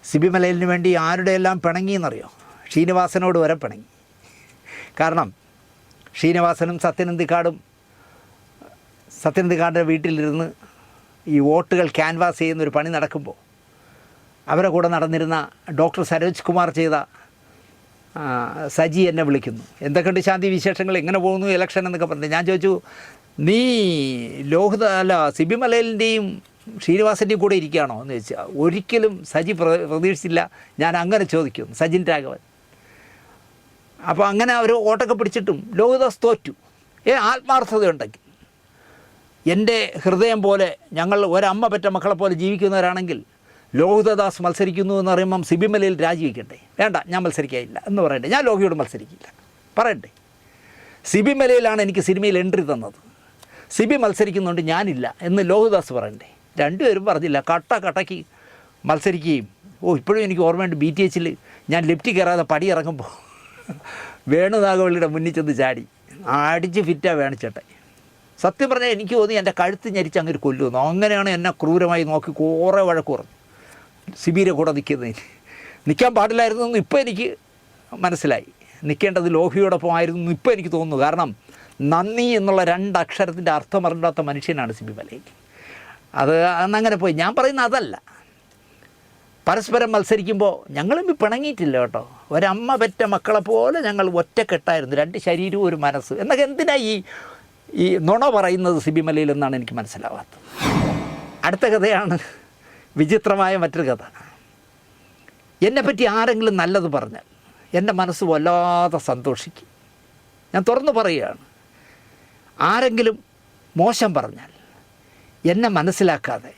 A: സിബി മലയിലിന് വേണ്ടി ആരുടെയെല്ലാം പിണങ്ങിയെന്നറിയോ? ശ്രീനിവാസനോട് വരെ പിണങ്ങി. കാരണം ശ്രീനിവാസനും സത്യനന്ദിക്കാടിൻ്റെ വീട്ടിലിരുന്ന് ഈ വോട്ടുകൾ ക്യാൻവാസ് ചെയ്യുന്നൊരു പണി നടക്കുമ്പോൾ അവരെ കൂടെ നടന്നിരുന്ന ഡോക്ടർ സരോജ് കുമാർ ചെയ്ത സജി എന്നെ വിളിക്കുന്നു. എന്തൊക്കെയുണ്ട് ശാന്തി വിശേഷങ്ങൾ, എങ്ങനെ പോകുന്നു ഇലക്ഷൻ എന്നൊക്കെ പറഞ്ഞു. ഞാൻ ചോദിച്ചു, നീ സിബി മലയിലിൻ്റെയും ശ്രീനിവാസൻ്റെയും കൂടെ ഇരിക്കുകയാണോ എന്ന് ചോദിച്ചാൽ, ഒരിക്കലും സജി പ്രതീക്ഷിച്ചില്ല ഞാൻ അങ്ങനെ ചോദിക്കും. സജിൻ രാഘവൻ. അപ്പോൾ അങ്ങനെ അവർ വോട്ടൊക്കെ പിടിച്ചിട്ടും ലോഹിദാസ് തോറ്റു. ആത്മാർത്ഥതയുണ്ടെങ്കിൽ, എൻ്റെ ഹൃദയം പോലെ ഞങ്ങൾ ഒരമ്മ പെറ്റ മക്കളെ പോലെ ജീവിക്കുന്നവരാണെങ്കിൽ ലോഹിതദാസ് മത്സരിക്കുന്നു എന്ന് പറയുമ്പം സിബി മലയിൽ രാജിവെക്കട്ടെ. വേണ്ട, ഞാൻ മത്സരിക്കാനില്ല എന്ന് പറയണ്ടേ. ഞാൻ ലോഹിയോട് മത്സരിക്കില്ല പറയണ്ടേ. സിബി മലയിലാണ് എനിക്ക് സിനിമയിൽ എൻട്രി തന്നത്. സിബി മത്സരിക്കുന്നുണ്ട്, ഞാനില്ല എന്ന് ലോഹിദാസ് പറയണ്ടേ. രണ്ടുപേരും പറഞ്ഞില്ല. കട്ടയ്ക്ക് മത്സരിക്കുകയും. ഇപ്പോഴും എനിക്ക് ഓർമ്മയുണ്ട്, BTH ഞാൻ ലിഫ്റ്റ് കയറാതെ പടി ഇറങ്ങുമ്പോൾ വേണുനാഗവള്ളിയുടെ മുന്നിൽ ചെന്ന് ചാടി അടിച്ച് ഫിറ്റാണ് വേണിച്ചേട്ടെ. സത്യം പറഞ്ഞാൽ എനിക്ക് തോന്നി എൻ്റെ കഴുത്ത് ഞരിച്ച് അങ്ങനെ കൊല്ലുന്നു. അങ്ങനെയാണ് എന്നെ ക്രൂരമായി നോക്കി കുറേ വഴക്ക് പറഞ്ഞു. സിബിയുടെ കൂടെ നിൽക്കാൻ പാടില്ലായിരുന്നു ഇപ്പോൾ എനിക്ക് മനസ്സിലായി. നിൽക്കേണ്ടത് ലോഹിയോടൊപ്പം ആയിരുന്നു ഇപ്പോൾ എനിക്ക് തോന്നുന്നു. കാരണം നന്ദി എന്നുള്ള 2 അക്ഷരത്തിൻ്റെ അർത്ഥം അറിയാത്ത മനുഷ്യനാണ് സിബി മലയിൽ. അത് അന്നങ്ങനെ പോയി. ഞാൻ പറയുന്നത് അതല്ല. പരസ്പരം മത്സരിക്കുമ്പോൾ ഞങ്ങളും പിണങ്ങിയിട്ടില്ല കേട്ടോ. ഒരമ്മ പെറ്റ മക്കളെ പോലെ ഞങ്ങൾ ഒറ്റക്കെട്ടായിരുന്നു. 2 ശരീരവും ഒരു മനസ്സ് എന്നൊക്കെ എന്തിനാ ഈ നുണ പറയുന്നത് സിബി മലയിൽ എന്നാണ് എനിക്ക് മനസ്സിലാവാത്തത്. അടുത്ത കഥയാണ് വിചിത്രമായ മറ്റൊരു കഥ. എന്നെപ്പറ്റി ആരെങ്കിലും നല്ലത് പറഞ്ഞാൽ എൻ്റെ മനസ്സ് വല്ലാതെ സന്തോഷിക്കും. ഞാൻ തുറന്നു പറയുകയാണ്. ആരെങ്കിലും മോശം പറഞ്ഞാൽ എന്നെ മനസ്സിലാക്കാതെ,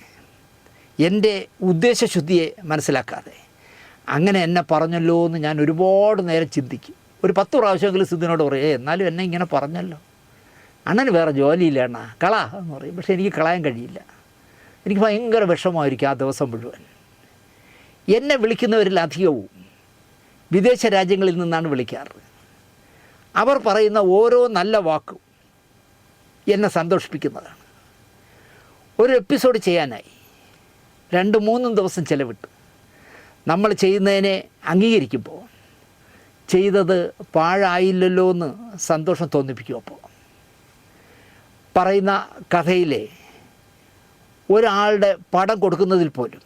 A: എൻ്റെ ഉദ്ദേശശുദ്ധിയെ മനസ്സിലാക്കാതെ, അങ്ങനെ എന്നെ പറഞ്ഞല്ലോ എന്ന് ഞാൻ ഒരുപാട് നേരം ചിന്തിക്കും. ഒരു 10 പ്രാവശ്യമെങ്കിലും സിദ്ധിനോട് പറയും, എന്നാലും എന്നെ ഇങ്ങനെ പറഞ്ഞല്ലോ, അണ്ണന് വേറെ ജോലിയില്ല അണ്ണാ, കളാ എന്ന് പറയും. പക്ഷേ എനിക്ക് കളയാൻ കഴിയില്ല. എനിക്ക് ഭയങ്കര വിഷമമായിരിക്കും ആ ദിവസം മുഴുവൻ. എന്നെ വിളിക്കുന്നവരിൽ അധികവും വിദേശ രാജ്യങ്ങളിൽ നിന്നാണ് വിളിക്കാറ്. അവർ പറയുന്ന ഓരോ നല്ല വാക്കും എന്നെ സന്തോഷിപ്പിക്കുന്നതാണ്. ഒരു എപ്പിസോഡ് ചെയ്യാനായി 2-3 ദിവസം ചിലവിട്ട് നമ്മൾ ചെയ്യുന്നതിനെ അംഗീകരിക്കുമ്പോൾ ചെയ്തത് പാഴായില്ലല്ലോ എന്ന് സന്തോഷം തോന്നിപ്പിക്കും. അപ്പോൾ പറയുന്ന കഥയിലെ ഒരാളുടെ പടം കൊടുക്കുന്നതിൽ പോലും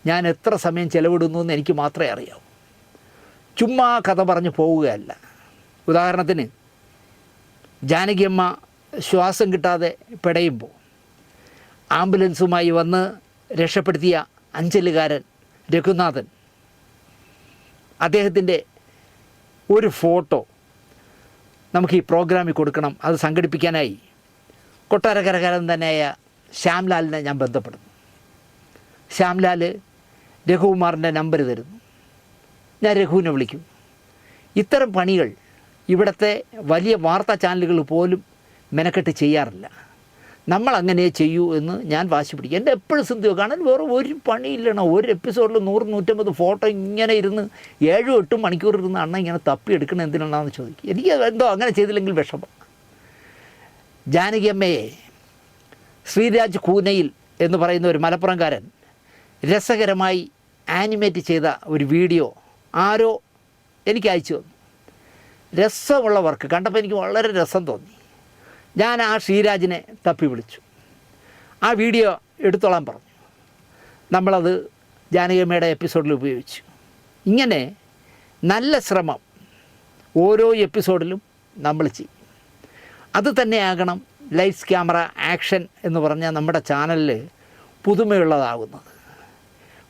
A: ഞാൻ എത്ര സമയം ചിലവിടുന്നു എന്ന് എനിക്ക് മാത്രമേ അറിയാവൂ. ചുമ്മാ കഥ പറഞ്ഞു പോവുകയല്ല. ഉദാഹരണത്തിന് ജാനകിയമ്മ ശ്വാസം കിട്ടാതെ പിടയുമ്പോൾ ആംബുലൻസുമായി വന്ന് രക്ഷപ്പെടുത്തിയ അഞ്ചലുകാരൻ രഘുനാഥൻ, അദ്ദേഹത്തിൻ്റെ ഒരു ഫോട്ടോ നമുക്ക് ഈ പ്രോഗ്രാമിൽ കൊടുക്കണം. അത് സംഘടിപ്പിക്കാനായി കൊട്ടാരക്കരക്കാരൻ തന്നെയായ ശ്യാംലാലിനെ ഞാൻ ബന്ധപ്പെടുന്നു. ശ്യാംലാൽ രഘുകുമാറിൻ്റെ നമ്പർ തരുന്നു. ഞാൻ രഘുവിനെ വിളിക്കും. ഇത്തരം പണികൾ ഇവിടുത്തെ വലിയ വാർത്താ ചാനലുകൾ പോലും മെനക്കെട്ട് ചെയ്യാറില്ല. നമ്മൾ അങ്ങനെ ചെയ്യൂ എന്ന് ഞാൻ വാശി പിടിക്കും. എൻ്റെ എപ്പോഴും സിന്ധു കാണാൻ വേറെ ഒരു പണിയില്ലണോ. ഒരു എപ്പിസോഡിൽ 100-150 ഫോട്ടോ ഇങ്ങനെ ഇരുന്ന് 7-8 മണിക്കൂർ ഇരുന്ന് അണ്ണ ഇങ്ങനെ തപ്പിയെടുക്കണം എന്തിനാണെന്ന് ചോദിക്കും. എനിക്ക് എന്തോ അങ്ങനെ ചെയ്തില്ലെങ്കിൽ വിഷമം. ജാനകിയമ്മയെ ശ്രീരാജ് കൂനയിൽ എന്ന് പറയുന്ന ഒരു മലപ്പുറംകാരൻ രസകരമായി ആനിമേറ്റ് ചെയ്ത ഒരു വീഡിയോ ആരോ എനിക്ക് അയച്ചു തന്നു. രസമുള്ള വർക്ക് കണ്ടപ്പോൾ എനിക്ക് വളരെ രസം തോന്നി. ഞാൻ ആ ശ്രീരാജിനെ തപ്പി വിളിച്ചു. ആ വീഡിയോ എടുത്തോളാൻ പറഞ്ഞു. നമ്മളത് ജാനകിയമ്മയുടെ എപ്പിസോഡിൽ ഉപയോഗിച്ചു. ഇങ്ങനെ നല്ല ശ്രമം ഓരോ എപ്പിസോഡിലും നമ്മൾ ചെയ്യും. അത് തന്നെയാകണം ലൈറ്റ്സ് ക്യാമറ ആക്ഷൻ എന്ന് പറഞ്ഞാൽ നമ്മുടെ ചാനലിൽ പുതുമയുള്ളതാകുന്നത്.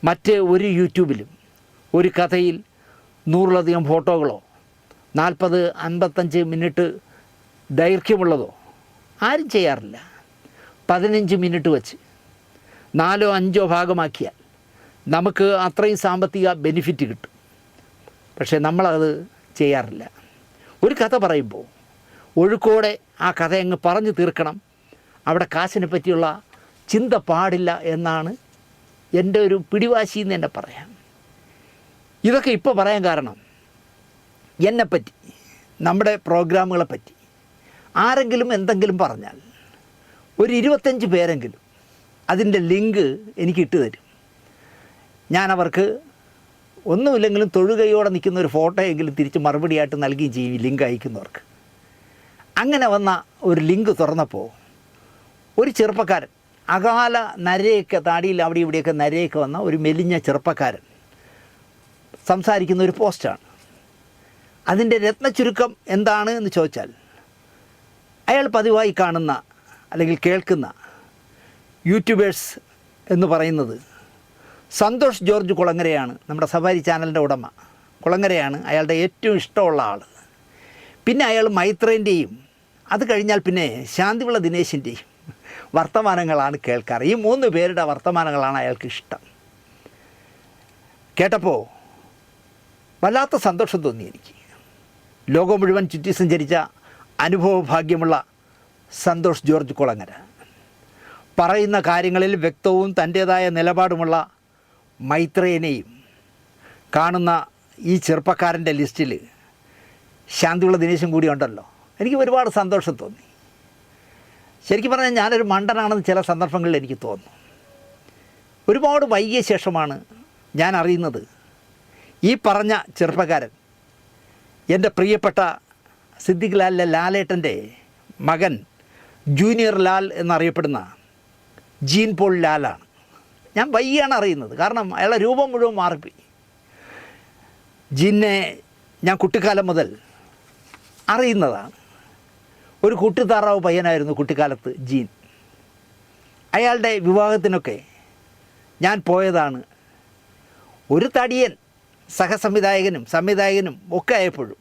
A: മറ്റ് ഒരു യൂട്യൂബിലും ഒരു കഥയിൽ 100-ലധികം ഫോട്ടോകളോ 40-55 മിനിറ്റ് ദൈർഘ്യമുള്ളതോ ആരും ചെയ്യാറില്ല. 15 മിനിറ്റ് വെച്ച് 4-5 ഭാഗമാക്കിയാൽ നമുക്ക് അത്രയും സാമ്പത്തിക ബെനിഫിറ്റ് കിട്ടും. പക്ഷേ നമ്മളത് ചെയ്യാറില്ല. ഒരു കഥ പറയുമ്പോൾ ഒഴുക്കോടെ ആ കഥ അങ്ങ് പറഞ്ഞു തീർക്കണം. അവിടെ കാശിനെ പറ്റിയുള്ള ചിന്ത പാടില്ല എന്നാണ് എൻ്റെ ഒരു പിടിവാശി എന്ന് തന്നെ പറയാം. ഇതൊക്കെ ഇപ്പോൾ പറയാൻ കാരണം എന്നെപ്പറ്റി, നമ്മുടെ പ്രോഗ്രാമുകളെപ്പറ്റി ആരെങ്കിലും എന്തെങ്കിലും പറഞ്ഞാൽ ഒരു 25 പേരെങ്കിലും അതിൻ്റെ ലിങ്ക് എനിക്ക് ഇട്ട് തരും. ഞാനവർക്ക് ഒന്നുമില്ലെങ്കിലും തൊഴുകയോടെ നിൽക്കുന്ന ഒരു ഫോട്ടോയെങ്കിലും തിരിച്ച് മറുപടിയായിട്ട് നൽകുകയും ചെയ്യും ലിങ്ക് അയക്കുന്നവർക്ക്. അങ്ങനെ വന്ന ഒരു ലിങ്ക് തുറന്നപ്പോൾ ഒരു ചെറുപ്പക്കാരൻ, അകാല നരയൊക്കെ താടിയിൽ അവിടെ ഇവിടെയൊക്കെ നരയൊക്കെ വന്ന ഒരു മെലിഞ്ഞ ചെറുപ്പക്കാരൻ സംസാരിക്കുന്ന ഒരു പോസ്റ്റാണ്. അതിൻ്റെ രത്നച്ചുരുക്കം എന്താണ് എന്ന് ചോദിച്ചാൽ, അയാൾ പതിവായി കാണുന്ന അല്ലെങ്കിൽ കേൾക്കുന്ന യൂട്യൂബേഴ്സ് എന്ന് പറയുന്നത് സന്തോഷ് ജോർജ് കുളങ്ങരയാണ്. നമ്മുടെ സഫാരി ചാനലിൻ്റെ ഉടമ കുളങ്ങരയാണ് അയാളുടെ ഏറ്റവും ഇഷ്ടമുള്ള ആൾ. പിന്നെ അയാൾ മൈത്രേൻ്റെയും അത് കഴിഞ്ഞാൽ പിന്നെ ശാന്തിവിള ദിനേശിൻ്റെയും വർത്തമാനങ്ങളാണ് കേൾക്കാറ്. ഈ 3 പേരുടെ വർത്തമാനങ്ങളാണ് അയാൾക്ക് ഇഷ്ടം. കേട്ടപ്പോൾ വല്ലാത്ത സന്തോഷം തോന്നി എനിക്ക്. ലോകം മുഴുവൻ ചുറ്റി സഞ്ചരിച്ച അനുഭവഭാഗ്യമുള്ള സന്തോഷ് ജോർജ് കുളങ്ങര, പറയുന്ന കാര്യങ്ങളിൽ വ്യക്തവും തൻ്റേതായ നിലപാടുമുള്ള മൈത്രേനെയും കാണുന്ന ഈ ചെറുപ്പക്കാരൻ്റെ ലിസ്റ്റിൽ ശാന്തിയുള്ള ദിനേശും കൂടി ഉണ്ടല്ലോ. എനിക്ക് ഒരുപാട് സന്തോഷം തോന്നി. ശരിക്കും പറഞ്ഞാൽ ഞാനൊരു മണ്ടനാണെന്ന് ചില സന്ദർഭങ്ങളിൽ എനിക്ക് തോന്നുന്നു. ഒരുപാട് വൈകിയ ശേഷമാണ് ഞാൻ അറിയുന്നത് ഈ പറഞ്ഞ ചെറുപ്പക്കാരൻ എൻ്റെ പ്രിയപ്പെട്ട സിദ്ദിഖ് ലാലിലെ ലാലേട്ടൻ്റെ മകൻ ജൂനിയർ ലാൽ എന്നറിയപ്പെടുന്ന ജീൻ പോൾ ലാലാണ്. ഞാൻ വൈകിയാണ് അറിയുന്നത്. കാരണം അയാളുടെ രൂപം മുഴുവൻ മാറിപ്പോയി. ജീനെ ഞാൻ കുട്ടിക്കാലം മുതൽ അറിയുന്നതാണ്. ഒരു കുട്ടിത്താറാവ് പയ്യനായിരുന്നു കുട്ടിക്കാലത്ത് ജീൻ. അയാളുടെ വിവാഹത്തിനൊക്കെ ഞാൻ പോയതാണ്. ഒരു തടിയൻ സഹസംവിധായകനും സംവിധായകനും ഒക്കെ ആയപ്പോഴും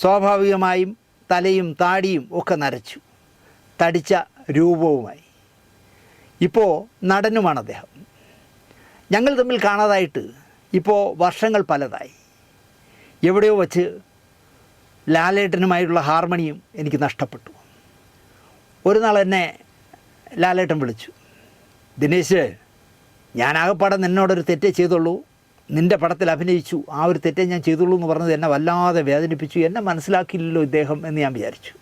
A: സ്വാഭാവികമായും തലയും താടിയും ഒക്കെ നരച്ചു, തടിച്ച രൂപവുമായി. ഇപ്പോൾ നടനുമാണ് അദ്ദേഹം. ഞങ്ങൾ തമ്മിൽ കാണാതായിട്ട് ഇപ്പോൾ വർഷങ്ങൾ പലതായി. എവിടെയോ വച്ച് ലാലേട്ടനുമായിട്ടുള്ള ഹാർമണിയും എനിക്ക് നഷ്ടപ്പെട്ടു. ഒരു നാൾ എന്നെ ലാലേട്ടൻ വിളിച്ചു, ദിനേശ്, ഞാനാകപ്പാടെ നിന്നോടൊരു തെറ്റേ ചെയ്തുള്ളൂ, നിൻ്റെ പടത്തിൽ അഭിനയിച്ചു, ആ ഒരു തെറ്റേ ഞാൻ ചെയ്തുള്ളൂ എന്ന് പറഞ്ഞത് എന്നെ വല്ലാതെ വേദനിപ്പിച്ചു. എന്നെ മനസ്സിലാക്കിയില്ലല്ലോ ഇദ്ദേഹം എന്ന് ഞാൻ വിചാരിച്ചു.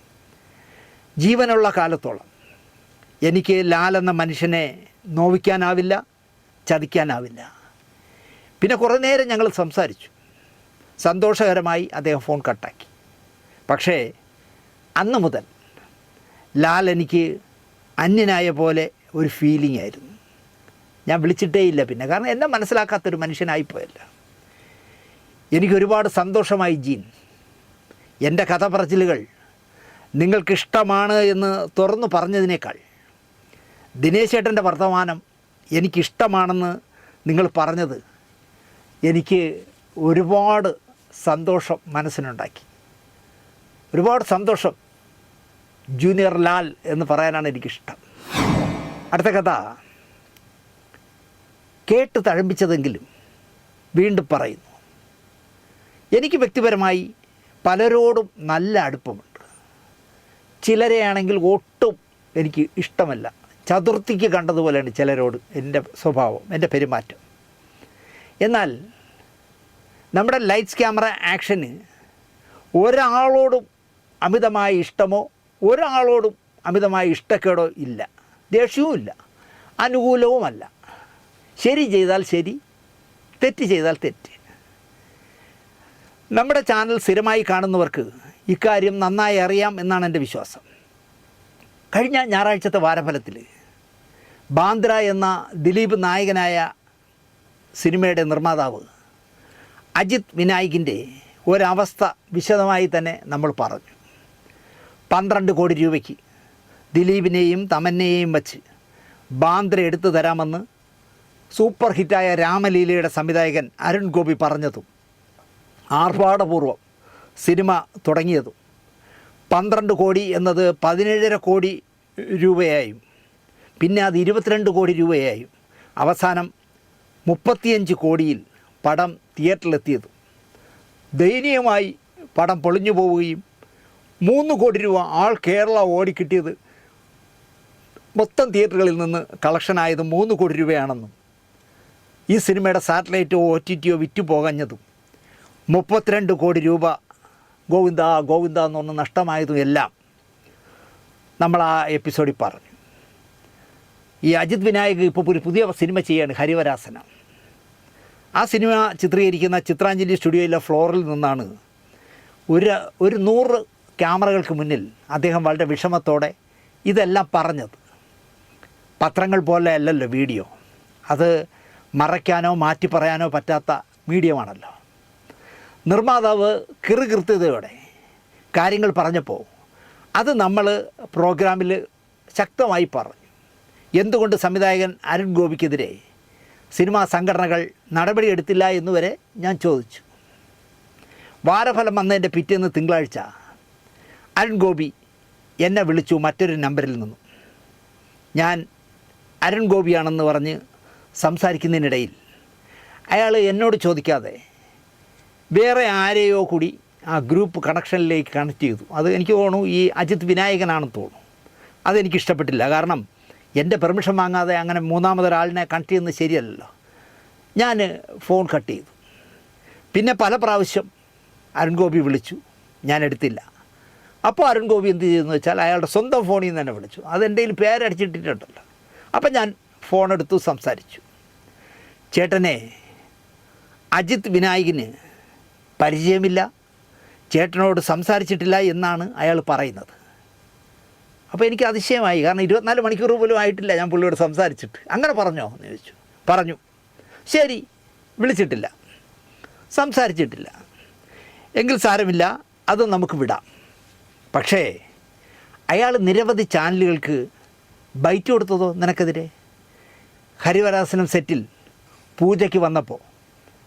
A: ജീവനുള്ള കാലത്തോളം എനിക്ക് ലാൽ എന്ന മനുഷ്യനെ നോവിക്കാനാവില്ല, ചതിക്കാനാവില്ല. പിന്നെ കുറേ നേരം ഞങ്ങൾ സംസാരിച്ചു. സന്തോഷകരമായി അദ്ദേഹം ഫോൺ കട്ടാക്കി. പക്ഷേ അന്ന് മുതൽ ലാൽ എനിക്ക് അന്യനായ പോലെ ഒരു ഫീലിംഗ് ആയിരുന്നു. ഞാൻ വിളിച്ചിട്ടേ ഇല്ല പിന്നെ, കാരണം എന്നെ മനസ്സിലാക്കാത്തൊരു മനുഷ്യനായിപ്പോയല്ല. എനിക്കൊരുപാട് സന്തോഷമായി ജീൻ. എൻ്റെ കഥ പറച്ചിലുകൾ നിങ്ങൾക്കിഷ്ടമാണ് എന്ന് തുറന്നു പറഞ്ഞതിനേക്കാൾ ദിനേശ് ഏട്ടൻ്റെ വർത്തമാനം എനിക്കിഷ്ടമാണെന്ന് നിങ്ങൾ പറഞ്ഞത് എനിക്ക് ഒരുപാട് സന്തോഷം മനസ്സിനുണ്ടാക്കി. ഒരുപാട് സന്തോഷം. ജൂനിയർ ലാൽ എന്ന് പറയാനാണ് എനിക്കിഷ്ടം. അടുത്ത കഥ കേട്ട് തഴമ്പിച്ചതെങ്കിലും വീണ്ടും പറയുന്നു. എനിക്ക് വ്യക്തിപരമായി പലരോടും നല്ല അടുപ്പമുണ്ട്. ചിലരെയാണെങ്കിൽ ഒട്ടും എനിക്ക് ഇഷ്ടമല്ല. ചതുർത്ഥിക്ക് കണ്ടതുപോലെയാണ് ചിലരോട് എൻ്റെ സ്വഭാവം, എൻ്റെ പെരുമാറ്റം. എന്നാൽ നമ്മുടെ ലൈറ്റ്സ് ക്യാമറ ആക്ഷന് ഒരാളോടും അമിതമായ ഇഷ്ടമോ ഒരാളോടും അമിതമായ ഇഷ്ടക്കേടോ ഇല്ല. ദേഷ്യവും ഇല്ല, അനുകൂലവുമല്ല. ശരി ചെയ്താൽ ശരി, തെറ്റ് ചെയ്താൽ തെറ്റ്. നമ്മുടെ ചാനൽ സ്ഥിരമായി കാണുന്നവർക്ക് ഇക്കാര്യം നന്നായി അറിയാം എന്നാണ് എൻ്റെ വിശ്വാസം. കഴിഞ്ഞ ഞായറാഴ്ചത്തെ വാരഫലത്തിൽ ബാന്ദ്ര എന്ന ദിലീപ് നായകനായ സിനിമയുടെ നിർമ്മാതാവ് അജിത് വിനായകിൻ്റെ ഒരവസ്ഥ വിശദമായി തന്നെ നമ്മൾ പറഞ്ഞു. 12 കോടി രൂപയ്ക്ക് ദിലീപിനെയും തമന്നയെയും വച്ച് ബാന്ദ്ര എടുത്തു തരാമെന്ന് സൂപ്പർ ഹിറ്റായ രാമലീലയുടെ സംവിധായകൻ അരുൺ ഗോപി പറഞ്ഞതും ആർഭാടപൂർവ്വം സിനിമ തുടങ്ങിയതും 12 കോടി എന്നത് 17.5 കോടി രൂപയായും പിന്നെ അത് 22 കോടി രൂപയായും അവസാനം 35 കോടിയിൽ പടം തിയേറ്ററിലെത്തിയതും ദയനീയമായി പടം പൊളിഞ്ഞു പോവുകയും 3 കോടി രൂപ ആൾ കേരള ഓടിക്കിട്ടിയത് മൊത്തം തിയേറ്ററുകളിൽ നിന്ന് കളക്ഷനായത് 3 കോടി രൂപയാണെന്നും ഈ സിനിമയുടെ സാറ്റലൈറ്റോ OTTയോ വിറ്റു പോകഞ്ഞതും 32 കോടി രൂപ ഗോവിന്ദ ഗോവിന്ദ എന്ന് പറഞ്ഞ് നഷ്ടമായതും എല്ലാം നമ്മൾ ആ എപ്പിസോഡിൽ പറഞ്ഞു. ഈ അജിത് വിനായക് ഇപ്പോൾ ഒരു പുതിയ സിനിമ ചെയ്യുകയാണ്, ഹരിവരാസന. ആ സിനിമ ചിത്രീകരിക്കുന്ന ചിത്രാഞ്ജലി സ്റ്റുഡിയോയിലെ ഫ്ലോറിൽ നിന്നാണ് ഒരു 100 ക്യാമറകൾക്ക് മുന്നിൽ അദ്ദേഹം വളരെ വിഷമത്തോടെ ഇതെല്ലാം പറഞ്ഞത്. പത്രങ്ങൾ പോലെ അല്ലല്ലോ വീഡിയോ, അത് മറയ്ക്കാനോ മാറ്റി പറയാനോ പറ്റാത്ത മീഡിയമാണല്ലോ. നിർമ്മാതാവ് കൃത്യതയോടെ കാര്യങ്ങൾ പറഞ്ഞപ്പോൾ അത് നമ്മൾ പ്രോഗ്രാമിൽ ശക്തമായി പറഞ്ഞു. എന്തുകൊണ്ട് സംവിധായകൻ അരുൺ ഗോപിക്കെതിരെ സിനിമാ സംഘടനകൾ നടപടിയെടുത്തില്ല എന്നുവരെ ഞാൻ ചോദിച്ചു. വാരഫലം വന്നതിൻ്റെ പിറ്റേന്ന് തിങ്കളാഴ്ച അരുൺ ഗോപി എന്നെ വിളിച്ചു മറ്റൊരു നമ്പറിൽ നിന്നും. ഞാൻ അരുൺ ഗോപിയാണെന്ന് പറഞ്ഞ് സംസാരിക്കുന്നതിനിടയിൽ അയാൾ എന്നോട് ചോദിക്കാതെ വേറെ ആരെയോ കൂടി ആ ഗ്രൂപ്പ് കണക്ഷനിലേക്ക് കണക്ട് ചെയ്തു. അത് എനിക്ക് തോന്നുന്നു ഈ അജിത് വിനായകനാണെന്ന് തോന്നുന്നു. അതെനിക്കിഷ്ടപ്പെട്ടില്ല. കാരണം എൻ്റെ പെർമിഷൻ വാങ്ങാതെ അങ്ങനെ മൂന്നാമതൊരാളിനെ കണക്ട് ചെയ്യുന്നത് ശരിയല്ലല്ലോ. ഞാൻ ഫോൺ കട്ട് ചെയ്തു. പിന്നെ പല പ്രാവശ്യം അരുൺ ഗോപി വിളിച്ചു, ഞാൻ എടുത്തില്ല. അപ്പോൾ അരുൺ ഗോപി എന്ത് ചെയ്തെന്ന് വെച്ചാൽ അയാളുടെ സ്വന്തം ഫോണിൽ നിന്ന് തന്നെ വിളിച്ചു. അതെൻ്റെ കയ്യിൽ പേരടിച്ചിട്ടിട്ടുണ്ടല്ലോ. അപ്പം ഞാൻ ഫോൺ എടുത്തു, സംസാരിച്ചു. ചേട്ടനെ അജിത് വിനായകിന് പരിചയമില്ല, ചേട്ടനോട് സംസാരിച്ചിട്ടില്ല എന്നാണ് അയാൾ പറയുന്നത്. അപ്പോൾ എനിക്ക് അതിശയമായി. കാരണം 24 മണിക്കൂർ പോലും ആയിട്ടില്ല ഞാൻ പുള്ളിയോട് സംസാരിച്ചിട്ട്. അങ്ങനെ പറഞ്ഞോ എന്ന് ചോദിച്ചു. പറഞ്ഞു. ശരി, വിളിച്ചിട്ടില്ല, സംസാരിച്ചിട്ടില്ല, എങ്കിൽ സാരമില്ല, അത് നമുക്ക് വിടാം. പക്ഷേ അയാൾ നിരവധി ചാനലുകൾക്ക് ബൈറ്റ് കൊടുത്തതോ നിനക്കെതിരെ? ഹരിവരാസനം സെറ്റിൽ പൂജയ്ക്ക് വന്നപ്പോൾ